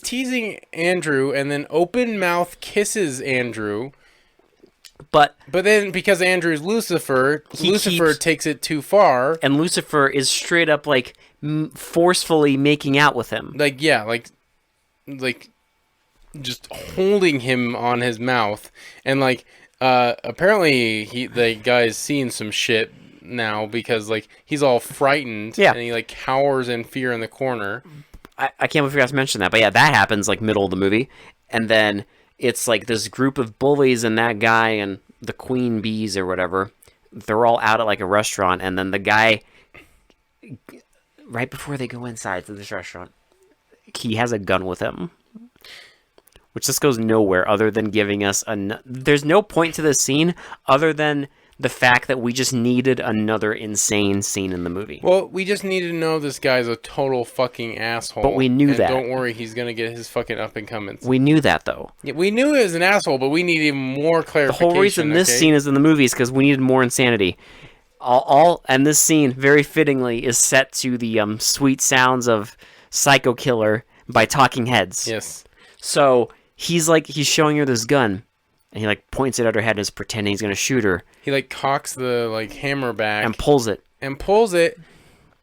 A: teasing Andrew, and then open mouth kisses Andrew. But then, because Andrew's Lucifer, Lucifer takes it too far.
B: And Lucifer is straight up, like, forcefully making out with him.
A: Like, yeah, like... just holding him on his mouth, and like apparently the guy's seeing some shit now because like he's all frightened, and he like cowers in fear in the corner.
B: I can't believe I forgot to mention that, but yeah, that happens like middle of the movie, and then it's like this group of bullies and that guy and the queen bees or whatever, they're all out at like a restaurant, and then the guy, right before they go inside to this restaurant, he has a gun with him. Which just goes nowhere other than giving us there's no point to this scene other than the fact that we just needed another insane scene in the movie.
A: Well, we just needed to know this guy's a total fucking asshole.
B: But we knew that.
A: Don't worry, he's going to get his fucking up and comings.
B: We knew that, though.
A: Yeah, we knew he was an asshole, but we need even more clarification.
B: The whole reason this scene is in the movie is because we needed more insanity. And this scene, very fittingly, is set to the sweet sounds of Psycho Killer by Talking Heads.
A: Yes.
B: So... he's showing her this gun, and he like points it at her head and is pretending he's gonna shoot her.
A: He like cocks the like hammer back
B: and pulls it,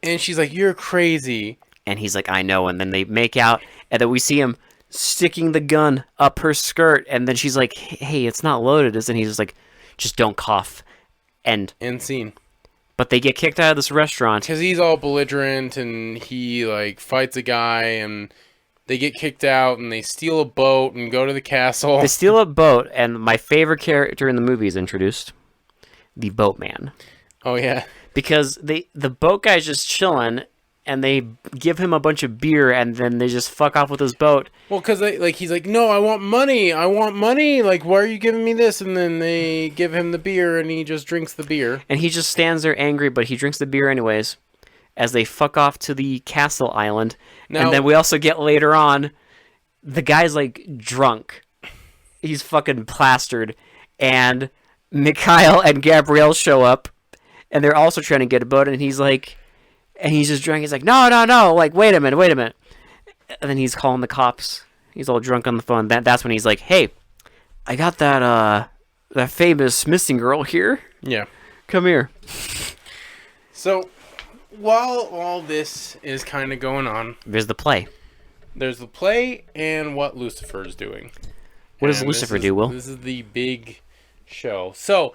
A: and she's like, "You're crazy."
B: And he's like, "I know." And then they make out, and then we see him sticking the gun up her skirt, and then she's like, "Hey, it's not loaded," and he's just like, "Just don't cough." And
A: scene.
B: But they get kicked out of this restaurant
A: because he's all belligerent, and he like fights a guy, and they get kicked out, and they steal a boat and go to the castle.
B: They steal a boat, and my favorite character in the movie is introduced. The boatman.
A: Oh, yeah.
B: Because the boat guy's just chilling, and they give him a bunch of beer, and then they just fuck off with his boat.
A: Well, because he's like, "No, I want money. I want money. Like, why are you giving me this?" And then they give him the beer, and he just drinks the beer.
B: And he just stands there angry, but he drinks the beer anyways. As they fuck off to the castle island. Now, and then we also get later on, the guy's like drunk. He's fucking plastered. And Mikhail and Gabrielle show up. and they're also trying to get a boat, and he's like, and he's just drunk. He's like, no, like, wait a minute. And then he's calling the cops. He's all drunk on the phone. That's when he's like, hey, I got that famous missing girl here.
A: Yeah.
B: Come here.
A: So, while all this is kind of going on,
B: There's the play.
A: there's the play and what Lucifer is doing.
B: What does
A: And
B: Lucifer do, Will?
A: This is the big show. So,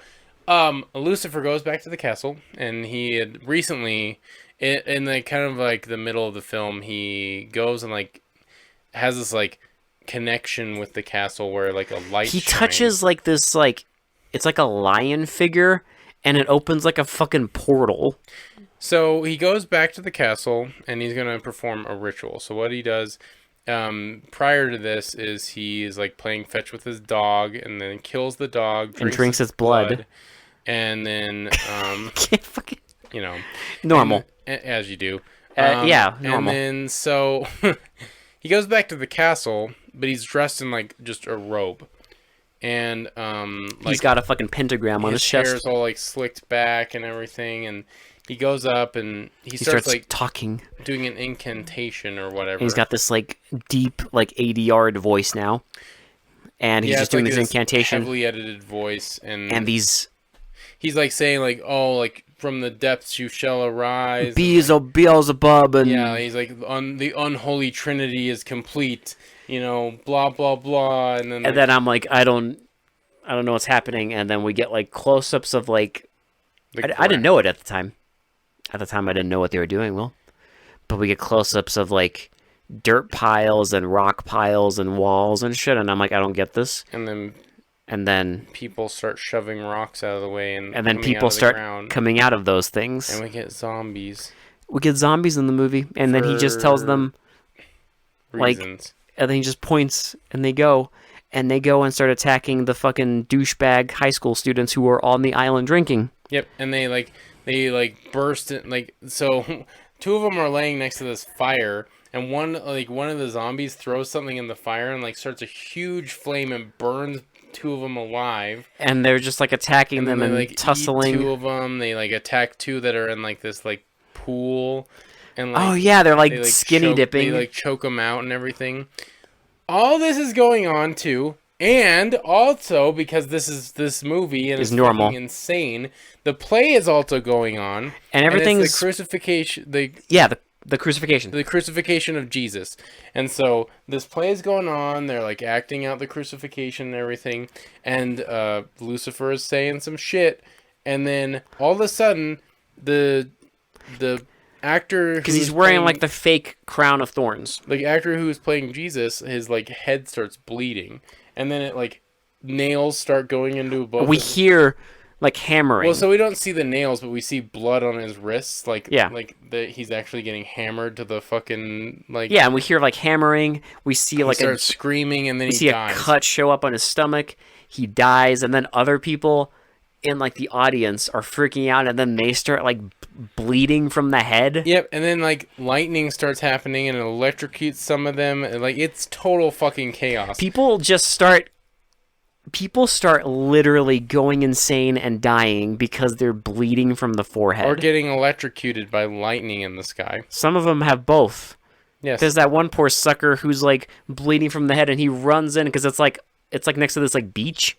A: Lucifer goes back to the castle, and he had recently, in the kind of like the middle of the film, he goes and like has this like connection with the castle where like a light.
B: He
A: shines.
B: touches like this, like, it's like a lion figure, and it opens like a fucking portal.
A: So he goes back to the castle, and he's gonna perform a ritual. So what he does, prior to this, is he is like playing fetch with his dog, and then kills the dog,
B: And drinks its blood.
A: and then
B: Can't fucking...
A: you know,
B: Normal.
A: as you do.
B: Yeah, normal.
A: And then so he goes back to the castle, but he's dressed in like just a robe, and like
B: He's got a fucking pentagram on his chest.
A: hair's all like slicked back and everything, and he goes up and he starts like
B: talking.
A: doing an incantation or whatever.
B: And he's got this like deep, like 80-yard voice now, and he's just
A: it's
B: doing
A: like
B: this incantation.
A: heavily edited voice, and
B: these
A: he's like saying like, oh, like from the depths you shall arise.
B: Beelzebub, and
A: Yeah, he's like the unholy trinity is complete. You know, blah blah blah, and then
B: I'm like, I don't know what's happening, and then we get like close-ups of like, I didn't know it at the time. At the time, I didn't know what they were doing, Will. But we get close-ups of like dirt piles and rock piles and walls and shit, and I'm like, I don't get this.
A: and then
B: then
A: people start shoving rocks out of the way, and
B: then
A: coming
B: people
A: out of the
B: start
A: ground,
B: coming out of those things.
A: and we get zombies.
B: We get zombies in the movie, and then he just tells them, like,
A: Reasons.
B: and then he just points, and they go and start attacking the fucking douchebag high school students who are on the island drinking.
A: Yep, and they burst in, like, so two of them are laying next to this fire, and one of the zombies throws something in the fire and like starts a huge flame and burns two of them alive.
B: And they're just like attacking them
A: they,
B: and
A: like,
B: tussling.
A: eat two of them. They like attack two that are in like this like pool, and like,
B: Oh yeah, they're like
A: they,
B: skinny dipping.
A: They like choke them out and everything. All this is going on too. And also, because this movie and
B: Is
A: it's
B: normal.
A: fucking insane, the play is also going on,
B: And everything's
A: it's the crucifixion,
B: the crucifixion.
A: the crucifixion of Jesus. And so this play is going on. They're like acting out the crucifixion and everything, and Lucifer is saying some shit, and then all of a sudden, the actor,
B: Because he's wearing like the fake crown of thorns.
A: the actor who's playing Jesus, his like head starts bleeding, and then it like nails start going into both.
B: We hear like hammering.
A: Well, so we don't see the nails, but we see blood on his wrists, like
B: Yeah.
A: like he's actually getting hammered to the fucking like.
B: Yeah, and we hear like hammering. We see
A: He
B: like
A: starts screaming, and then
B: we
A: he
B: see
A: dies.
B: a cut show up on his stomach. He dies, and then other people in like the audience are freaking out, and then they start like bleeding from the head.
A: Yep, and then like lightning starts happening and it electrocutes some of them. And, like, it's total fucking chaos.
B: People start literally going insane and dying because they're bleeding from the forehead.
A: Or getting electrocuted by lightning in the sky.
B: Some of them have both.
A: Yes.
B: There's that one poor sucker who's like bleeding from the head, and he runs in because it's like next to this like beach,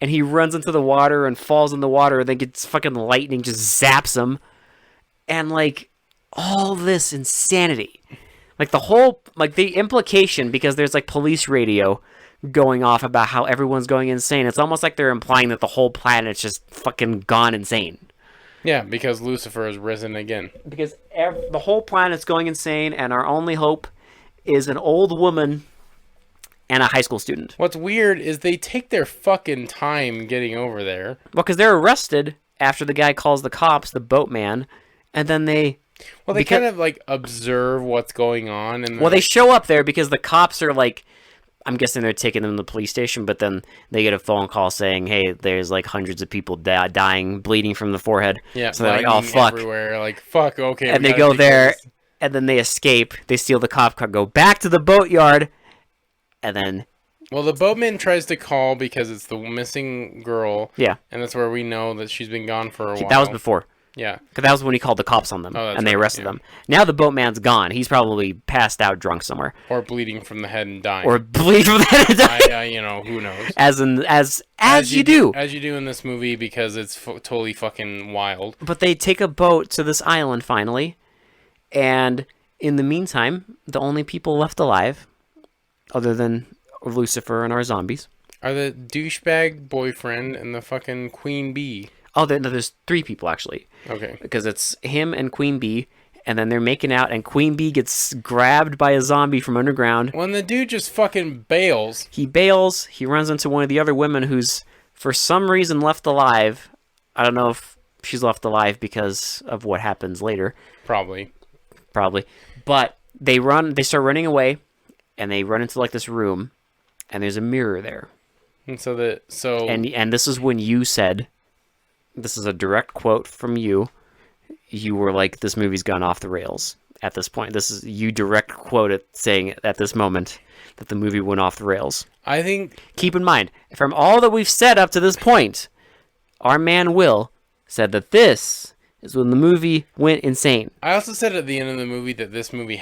B: and he runs into the water and falls in the water, and then gets fucking lightning just zaps him, and like all this insanity, like the whole like the implication, because there's like police radio going off about how everyone's going insane. It's almost like they're implying that the whole planet's just fucking gone insane.
A: Yeah, because Lucifer has risen again.
B: Because the whole planet's going insane, and our only hope is an old woman and a high school student.
A: What's weird is they take their fucking time getting over there.
B: Well, because they're arrested after the guy calls the cops, the boatman, and then they...
A: Well, they kind of, like, observe what's going on. And
B: Well, they show up there because the cops are, like... I'm guessing they're taking them to the police station, but then they get a phone call saying, hey, there's, like, hundreds of people dying, bleeding from the forehead.
A: Yeah,
B: so they're like, oh, fuck.
A: Everywhere. Like, fuck, okay.
B: And they go there, and then they escape. They steal the cop car, go back to the boatyard, and then...
A: Well, the boatman tries to call because it's the missing girl.
B: Yeah.
A: And that's where we know that she's been gone for a while.
B: That was before.
A: Yeah.
B: Because that was when he called the cops on them, and they arrested them. Now the boatman's gone. He's probably passed out drunk somewhere.
A: Or bleeding from the head and dying.
B: Or bleeding from the head and dying.
A: You know, who knows?
B: As you do.
A: As you do in this movie, because it's totally fucking wild.
B: But they take a boat to this island, finally. And in the meantime, the only people left alive, other than Lucifer and our zombies,
A: are the douchebag boyfriend and the fucking queen bee.
B: Oh, there's 3 people, actually.
A: Okay.
B: Because it's him and Queen Bee, and then they're making out, and Queen Bee gets grabbed by a zombie from underground.
A: When the dude just fucking bails.
B: He bails. He runs into one of the other women who's, for some reason, left alive. I don't know if she's left alive because of what happens later.
A: Probably.
B: But they start running away, and they run into, like, this room, and there's a mirror there.
A: And so...
B: And this is when you said... This is a direct quote from you. You were like, this movie's gone off the rails at this point. This is you direct quoted saying at this moment that the movie went off the rails.
A: I think...
B: Keep in mind, from all that we've said up to this point, our man Will said that this is when the movie went insane.
A: I also said at the end of the movie that this movie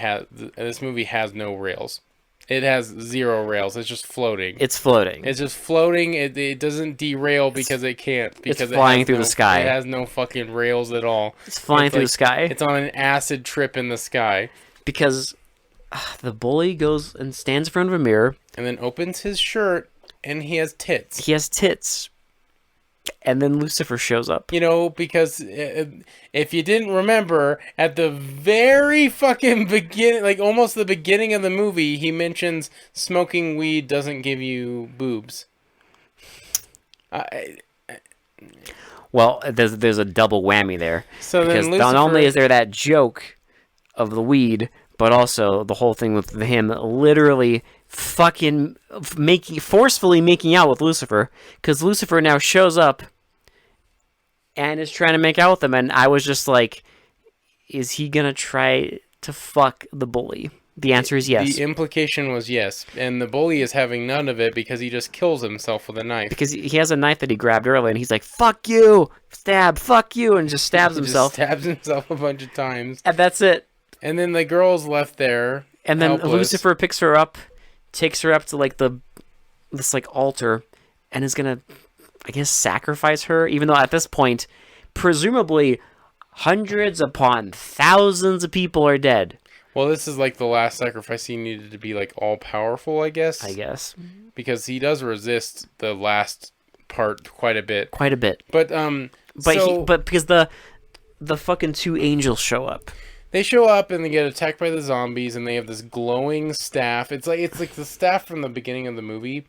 A: has no rails. It has 0 rails. It's just floating.
B: It's floating.
A: It's just floating. It doesn't derail because it can't. Because
B: it's flying through the sky.
A: It has no fucking rails at all.
B: It's flying through the sky.
A: It's on an acid trip in the sky.
B: Because the bully goes and stands in front of a mirror.
A: And then opens his shirt, and he has tits.
B: He has tits. And then Lucifer shows up.
A: You know, because if you didn't remember, at the very fucking beginning, like almost the beginning of the movie, he mentions smoking weed doesn't give you boobs.
B: Well, there's a double whammy there.
A: So
B: because
A: then Lucifer...
B: not only is there that joke of the weed, but also the whole thing with him literally fucking forcefully making out with Lucifer, because Lucifer now shows up and is trying to make out with him, and I was just like, is he gonna try to fuck the bully? The answer is yes.
A: The implication was yes, and the bully is having none of it because he just kills himself with a knife.
B: Because he has a knife that he grabbed earlier, and he's like, fuck you, stab, fuck you, and just stabs himself.
A: Just stabs himself a bunch of times.
B: And that's it.
A: And then the girl's left there.
B: And then
A: helpless.
B: Lucifer picks her up, takes her up to like this like altar, and is gonna, I guess, sacrifice her. Even though at this point, presumably, hundreds upon thousands of people are dead.
A: Well, this is like the last sacrifice. He needed to be like all powerful, I guess. Because he does resist the last part quite a bit. But
B: because the fucking 2 angels show up.
A: They show up and they get attacked by the zombies, and they have this glowing staff. It's like the staff from the beginning of the movie,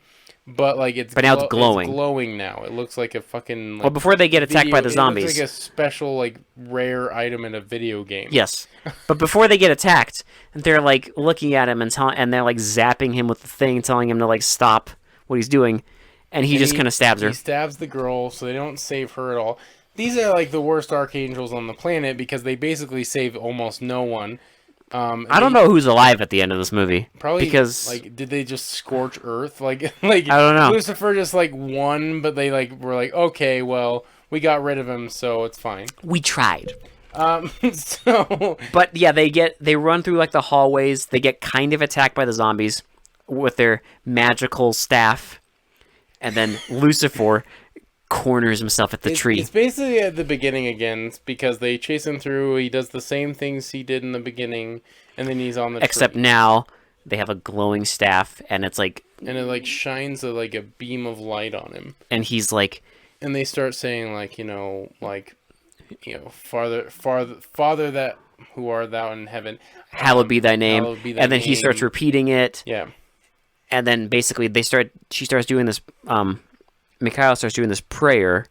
A: but like
B: now it's glowing.
A: It's glowing now. It looks like a fucking. Like,
B: well, before they get attacked by the zombies,
A: it looks like a special like rare item in a video game.
B: Yes, but before they get attacked, they're like looking at him and they're like zapping him with the thing, telling him to like stop what he's doing, and he just kind of stabs her.
A: He stabs the girl, so they don't save her at all. These are like the worst archangels on the planet because they basically save almost no one.
B: I don't know who's alive at the end of this movie.
A: Probably
B: because
A: like, did they just scorch Earth? Like I
B: don't know.
A: Lucifer just like won, but they like were like, okay, well, we got rid of him, so it's fine.
B: We tried.
A: So.
B: But yeah, they run through like the hallways. They get kind of attacked by the zombies with their magical staff, and then Lucifer corners himself at the tree.
A: It's basically at the beginning again because they chase him through. He does the same things he did in the beginning, and then he's on the
B: Except
A: tree.
B: now they have a glowing staff, and it's like...
A: And it like shines like a beam of light on him.
B: And he's like...
A: And they start saying Father that who art thou in heaven.
B: Hallowed be thy name. And then he starts repeating it.
A: Yeah.
B: And then basically she starts doing this... Mikhail starts doing this prayer,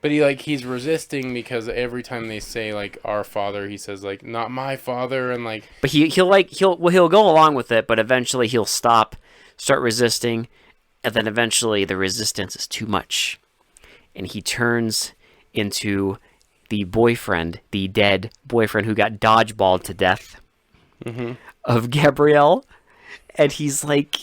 A: but he's resisting because every time they say like our Father, he says like not my Father, and like.
B: But he'll go along with it, but eventually he'll start resisting, and then eventually the resistance is too much, and he turns into the dead boyfriend who got dodgeballed to death of Gabrielle, and he's like.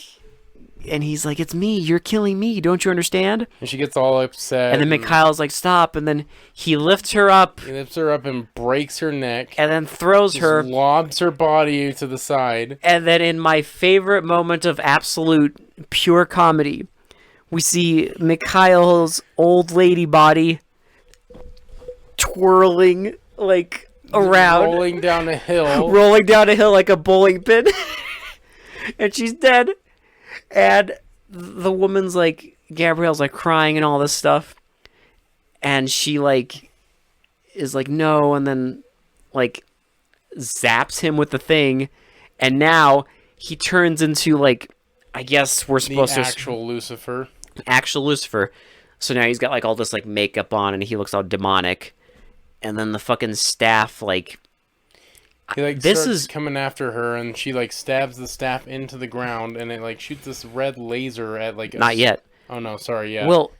B: he's like, it's me, you're killing me, don't you understand?
A: And she gets all upset.
B: And then Mikhail's like, stop, and then he lifts her up.
A: He lifts her up and breaks her neck.
B: And then throws her.
A: Lobs her body to the side.
B: And then in my favorite moment of absolute pure comedy, we see Mikhail's old lady body twirling like around.
A: Rolling down a hill.
B: Rolling down a hill like a bowling pin. And she's dead. And the woman's like, Gabrielle's like crying and all this stuff. And she like is like, no, and then like zaps him with the thing. And now he turns into like, I guess we're supposed to...
A: actual Lucifer.
B: Actual Lucifer. So now he's got like all this like makeup on and he looks all demonic. And then the fucking staff like...
A: He like starts coming after her, and she like stabs the staff into the ground, and it like shoots this red laser at like.
B: Not yet.
A: Oh no, sorry. Yeah.
B: Well,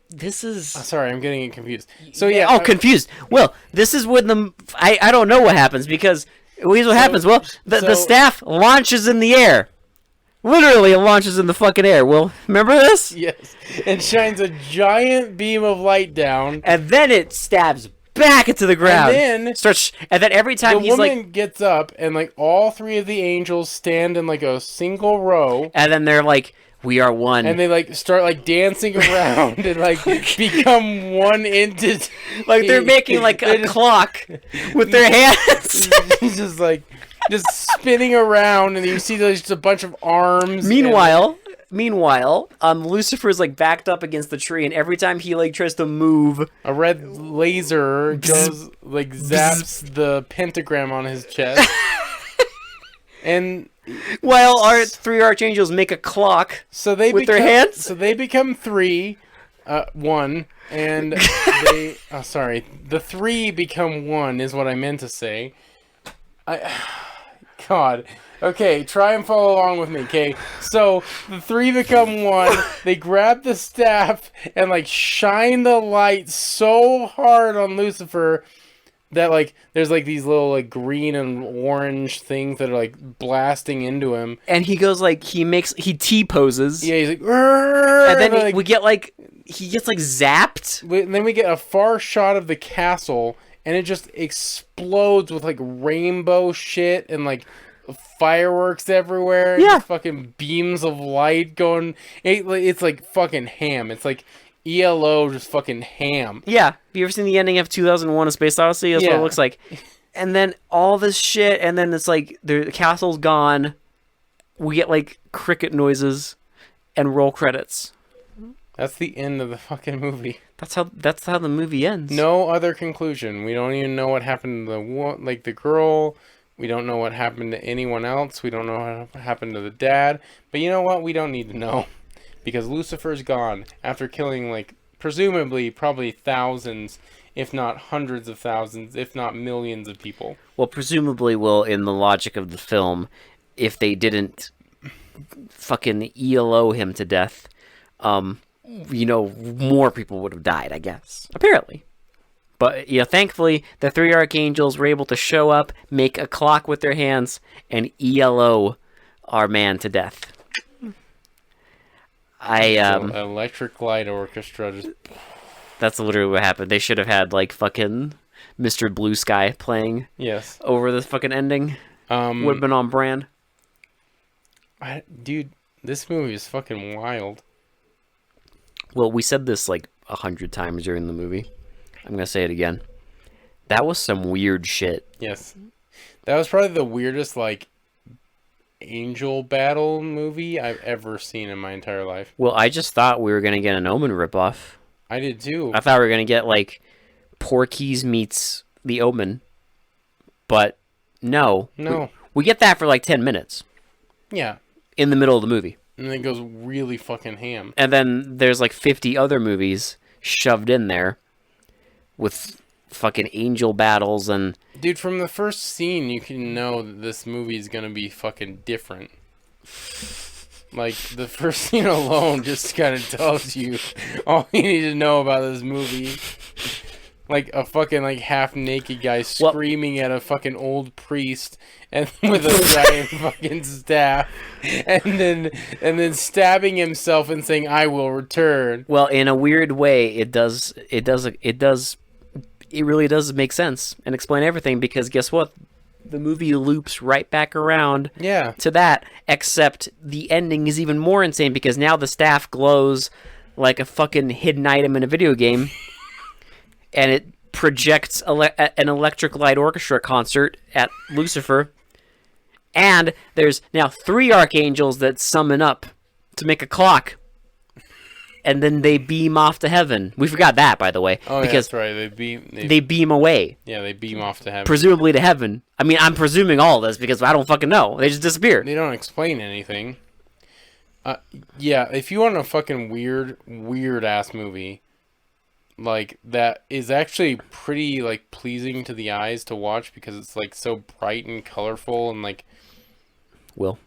B: this is.
A: Sorry, I'm getting it confused. So yeah.
B: Oh, confused. Well, this is when the I don't know what happens because here's what happens. Well, the staff launches in the air. Literally, it launches in the fucking air. Well, remember this?
A: Yes. And shines a giant beam of light down,
B: and then it stabs back into the ground.
A: And
B: then every time he's like... The woman
A: gets up, and like all three of the angels stand in like a single row.
B: And then they're like, we are one.
A: And they like start like dancing around and like become one entity.
B: Like they're making like a clock with their hands.
A: just spinning around, and you see there's just a bunch of arms.
B: Meanwhile, Lucifer's like backed up against the tree, and every time he like tries to move,
A: a red laser goes like zaps the pentagram on his chest. And
B: while our three archangels make a clock, with their hands,
A: so they become one, and they. Oh, sorry, the three become one is what I meant to say. God. Okay, try and follow along with me, okay? So, the three become one, they grab the staff, and, like, shine the light so hard on Lucifer that, like, there's, like, these little, like, green and orange things that are, like, blasting into him.
B: And he goes, like, he T-poses.
A: Yeah, he's like,
B: and then we get, like, he gets, like, zapped.
A: And then we get a far shot of the castle, and it just explodes with, like, rainbow shit and, like... fireworks everywhere.
B: Yeah.
A: Fucking beams of light going. It's like fucking ham. It's like ELO just fucking ham.
B: Yeah. Have you ever seen the ending of 2001: A Space Odyssey? That's what it looks like. And then all this shit, and then it's like the castle's gone. We get like cricket noises and roll credits.
A: That's the end of the fucking movie.
B: That's how the movie ends.
A: No other conclusion. We don't even know what happened to the girl. We don't know what happened to anyone else. We don't know what happened to the dad. But you know what? We don't need to know. Because Lucifer's gone after killing, like, presumably probably thousands, if not hundreds of thousands, if not millions of people.
B: Well, presumably, in the logic of the film, if they didn't fucking ELO him to death, more people would have died, I guess. Apparently. But, thankfully, the three archangels were able to show up, make a clock with their hands, and ELO our man to death.
A: Electric Light Orchestra just...
B: That's literally what happened. They should have had, like, fucking Mr. Blue Sky playing.
A: Yes.
B: Over this fucking ending. Would have been on brand.
A: Dude, this movie is fucking wild.
B: Well, we said this, like, 100 times during the movie. I'm going to say it again. That was some weird shit.
A: Yes. That was probably the weirdest, like, angel battle movie I've ever seen in my entire life.
B: Well, I just thought we were going to get an Omen ripoff.
A: I did too.
B: I thought we were going to get, like, Porky's meets The Omen. But, no.
A: No.
B: We get that for, like, 10 minutes.
A: Yeah.
B: In the middle of the movie.
A: And then it goes really fucking ham.
B: And then there's, like, 50 other movies shoved in there. With fucking angel battles and...
A: Dude, from the first scene, you can know that this movie is going to be fucking different. Like, the first scene alone just kind of tells you all you need to know about this movie. like a fucking like half naked guy
B: Well-
A: screaming at a fucking old priest and with a giant fucking staff, and then stabbing himself and saying, "I will return."
B: Well, in a weird way, it really does make sense and explain everything, because guess what? The movie loops right back around
A: Yeah.
B: to that, except the ending is even more insane because now the staff glows like a fucking hidden item in a video game, and it projects an electric light orchestra concert at Lucifer, and there's now 3 archangels that summon up to make a clock, and then they beam off to heaven. We forgot that, by the way,
A: Oh, yeah,
B: because
A: that's right.
B: they beam away,
A: they beam off to heaven.
B: presumably to heaven. I mean, I'm presuming all this because I don't fucking know. They just disappear.
A: They don't explain anything. Yeah, if you want a fucking weird ass movie, like that is actually pretty like pleasing to the eyes to watch because it's like so bright and colorful and like.
B: Will,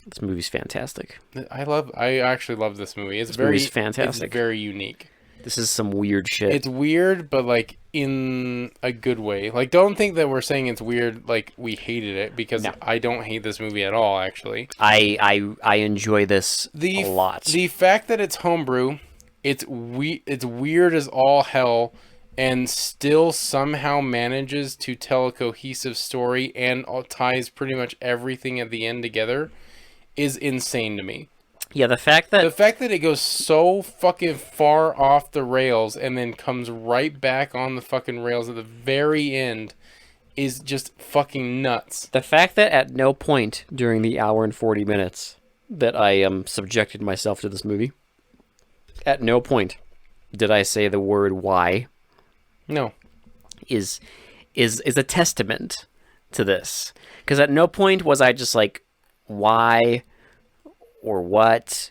B: this movie's fantastic.
A: I actually love this movie. It's
B: movie's fantastic.
A: It's very unique.
B: This is some weird shit.
A: It's weird, but like in a good way. Like, don't think that we're saying it's weird like we hated it, because
B: No.
A: I don't hate this movie at all. Actually,
B: I enjoy this a lot.
A: The fact that it's homebrew, it's weird as all hell, and still somehow manages to tell a cohesive story and ties pretty much everything at the end together is insane to me.
B: Yeah, the fact that
A: it goes so fucking far off the rails and then comes right back on the fucking rails at the very end is just fucking nuts.
B: The fact that at no point during the hour and 40 minutes that I subjected myself to this movie, at no point did I say the word why,
A: No.
B: is a testament to this. Because at no point was I just like, why or what?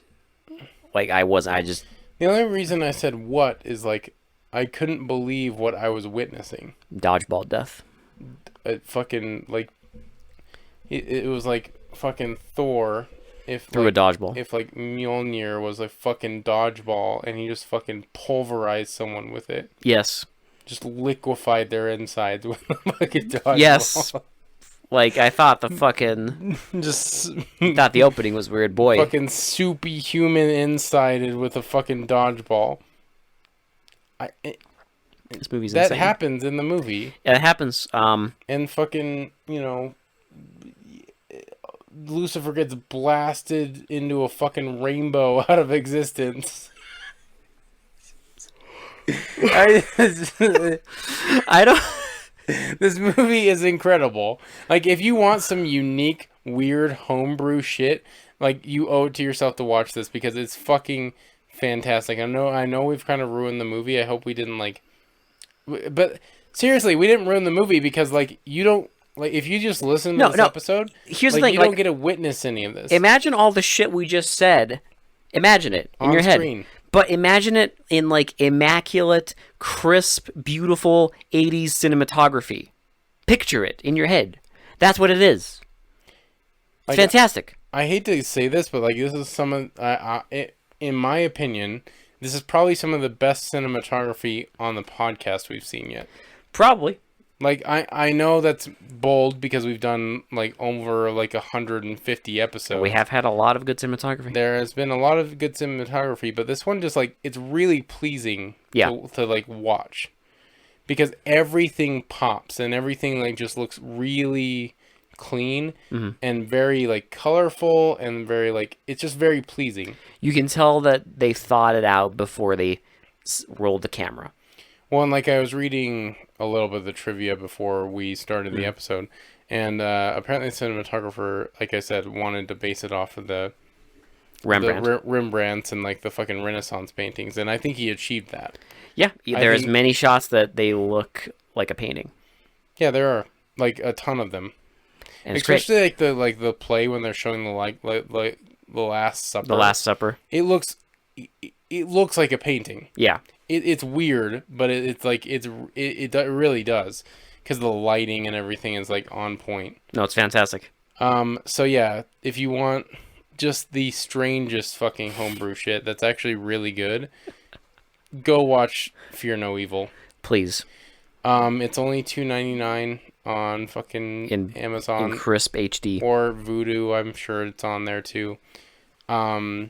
B: Like, I just...
A: The only reason I said what is like I couldn't believe what I was witnessing.
B: Dodgeball death.
A: It fucking like it was like fucking Thor if
B: Through
A: like,
B: a dodgeball.
A: if like Mjolnir was a fucking dodgeball and he just fucking pulverized someone with it.
B: Yes.
A: Just liquefied their insides with a fucking dodgeball.
B: Yes. Like, I thought the fucking...
A: Just
B: thought the opening was weird, boy.
A: fucking soupy human insided with a fucking dodgeball.
B: This movie's
A: That
B: insane.
A: happens in the movie.
B: Yeah, it happens.
A: And fucking, Lucifer gets blasted into a fucking rainbow out of existence.
B: I don't...
A: This movie is incredible. Like, if you want some unique, weird homebrew shit, like, you owe it to yourself to watch this because it's fucking fantastic. I know we've kind of ruined the movie. I hope we didn't, like... But, seriously, we didn't ruin the movie because, like, you don't... Like, if you just listen to this episode,
B: here's
A: like,
B: the thing,
A: you
B: like,
A: don't get to witness any of this.
B: Imagine all the shit we just said. Imagine it in
A: On
B: your
A: screen.
B: head. But imagine it in, like, immaculate, crisp, beautiful 80s cinematography. Picture it in your head. That's what it is. It's
A: Like,
B: fantastic.
A: I hate to say this, but, like, this is some of... in my opinion, this is probably some of the best cinematography on the podcast we've seen yet.
B: Probably.
A: Like, I know that's bold because we've done, like, over, like, 150 episodes.
B: We have had a lot of good cinematography.
A: There has been a lot of good cinematography, but this one just, like, it's really pleasing to like, watch. Because everything pops and everything, like, just looks really clean and very, like, colorful and very, like, it's just very pleasing.
B: You can tell that they thought it out before they rolled the camera.
A: Well, and like I was reading a little bit of the trivia before we started the episode, and apparently the cinematographer, like I said, wanted to base it off of the Rembrandts and like the fucking Renaissance paintings, and I think he achieved that.
B: Yeah, there's many shots that they look like a painting.
A: Yeah, there are like a ton of them,
B: And it's
A: especially like the play when they're showing the the Last Supper.
B: The Last Supper.
A: It looks like a painting.
B: Yeah.
A: It's weird, but it really does, because the lighting and everything is like on point.
B: No, it's fantastic.
A: So yeah, if you want just the strangest fucking homebrew shit that's actually really good, go watch Fear No Evil.
B: Please.
A: It's only $2.99 on fucking
B: In
A: Amazon
B: crisp HD.
A: or Vudu. I'm sure it's on there too. Yeah,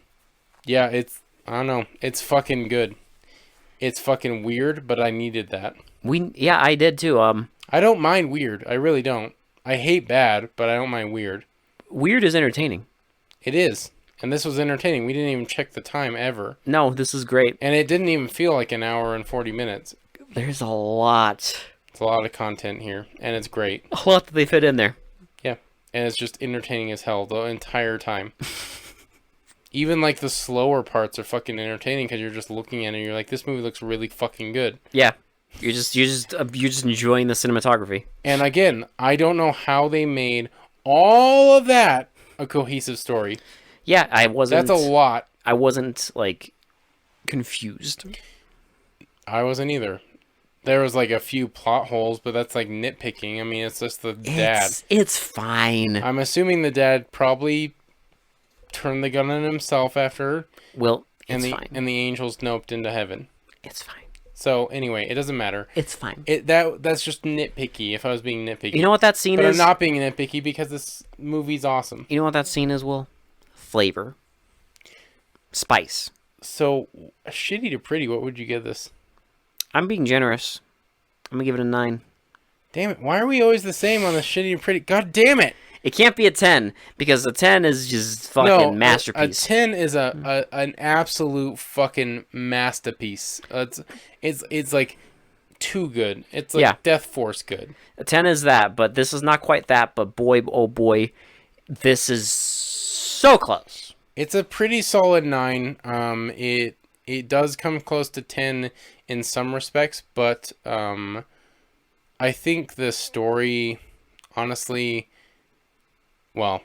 A: I don't know. It's fucking good. It's fucking weird, but I needed that.
B: I did too.
A: I don't mind weird. I really don't. I hate bad, but I don't mind weird.
B: Weird is entertaining.
A: It is. And this was entertaining. We didn't even check the time ever.
B: No, this is great.
A: And it didn't even feel like an hour and 40 minutes.
B: There's a lot.
A: It's a lot of content here, and it's great.
B: A lot that they fit in there.
A: Yeah. And it's just entertaining as hell the entire time. Even like the slower parts are fucking entertaining because you're just looking at it and you're like, this movie looks really fucking good.
B: Yeah. You're just enjoying the cinematography.
A: And again, I don't know how they made all of that a cohesive story.
B: Yeah, I wasn't.
A: That's a lot.
B: I wasn't like confused.
A: I wasn't either. There was like a few plot holes, but that's like nitpicking. I mean, it's just the dad.
B: It's fine.
A: I'm assuming the dad probably turned the gun on himself after.
B: Well,
A: and
B: fine.
A: And the angels noped into heaven.
B: It's fine.
A: So anyway, it doesn't matter.
B: It's fine.
A: That's just nitpicky. If I was being nitpicky,
B: you know what that scene
A: but
B: is?
A: I'm not being nitpicky because this movie's awesome.
B: You know what that scene is, Will? Flavor, spice.
A: So, shitty to pretty. What would you give this?
B: I'm being generous. I'm gonna give it a 9.
A: Damn it! Why are we always the same on the shitty to pretty? God damn it!
B: It can't be a 10 because a 10 is just fucking masterpiece.
A: A 10 is an absolute fucking masterpiece. It's like too good. It's like Death Force good.
B: A 10 is that, but this is not quite that. But boy, oh boy, this is so close.
A: It's a pretty solid 9. It does come close to 10 in some respects, but I think the story, honestly. Well,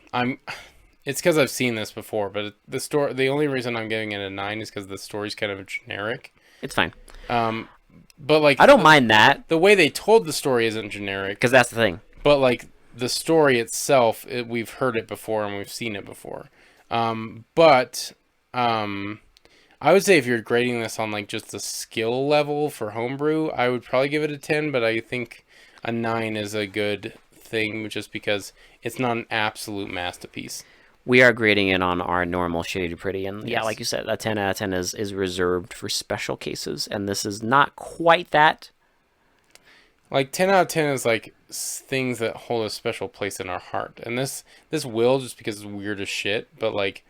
A: it's because I've seen this before, but the only reason I'm giving it a 9 is because the story's kind of generic.
B: It's fine.
A: But like
B: I don't mind that.
A: The way they told the story isn't generic.
B: Because that's the thing.
A: But like the story itself, we've heard it before and we've seen it before. But I would say if you're grading this on like just the skill level for homebrew, I would probably give it a 10, but I think a 9 is a good thing just because it's not an absolute masterpiece.
B: We are grading it on our normal shitty to pretty, and
A: Yes.
B: yeah, like you said, a 10 out of 10 is reserved for special cases, and this is not quite that.
A: Like 10 out of 10 is like things that hold a special place in our heart, and this will just because it's weird as shit, but like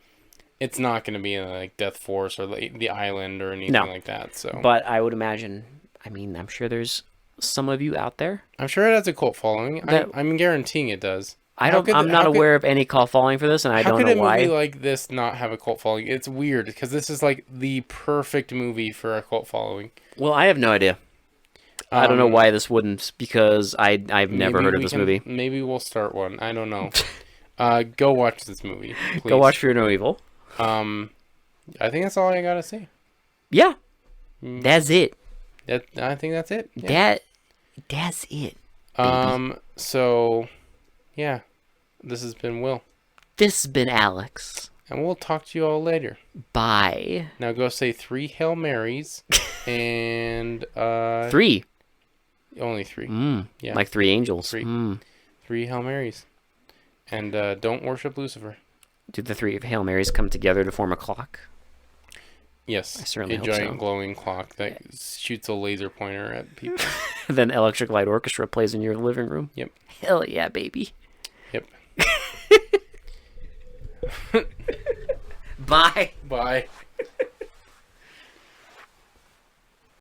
A: it's not going to be in like Death Force or the Island or anything like that. So,
B: but I would imagine. I mean, I'm sure there's some of you out there.
A: I'm sure it has a cult following. I'm guaranteeing it does.
B: I'm not aware of any cult following for this, and I don't know why.
A: How could a movie like this not have a cult following? It's weird because this is like the perfect movie for a cult following.
B: Well, I have no idea. I don't know why this wouldn't, because I've never heard of this movie.
A: Maybe we'll start one. I don't know. Go watch this movie, please.
B: Go watch Fear No Evil.
A: I think that's all I gotta say.
B: Yeah, that's it.
A: I think that's it. Yeah.
B: That's it. Baby.
A: So, yeah, this has been Will.
B: This has been Alex.
A: And we'll talk to you all later.
B: Bye.
A: Now go say 3 Hail Marys and
B: 3.
A: Only 3.
B: Yeah. Like 3 angels.
A: 3 Hail Marys. And don't worship Lucifer.
B: Do the 3 Hail Marys come together to form a clock?
A: Yes.
B: I certainly hope
A: giant
B: so.
A: glowing clock that shoots a laser pointer at people.
B: Then Electric Light Orchestra plays in your living room.
A: Yep.
B: Hell yeah, baby.
A: Yep.
B: Bye.
A: Bye.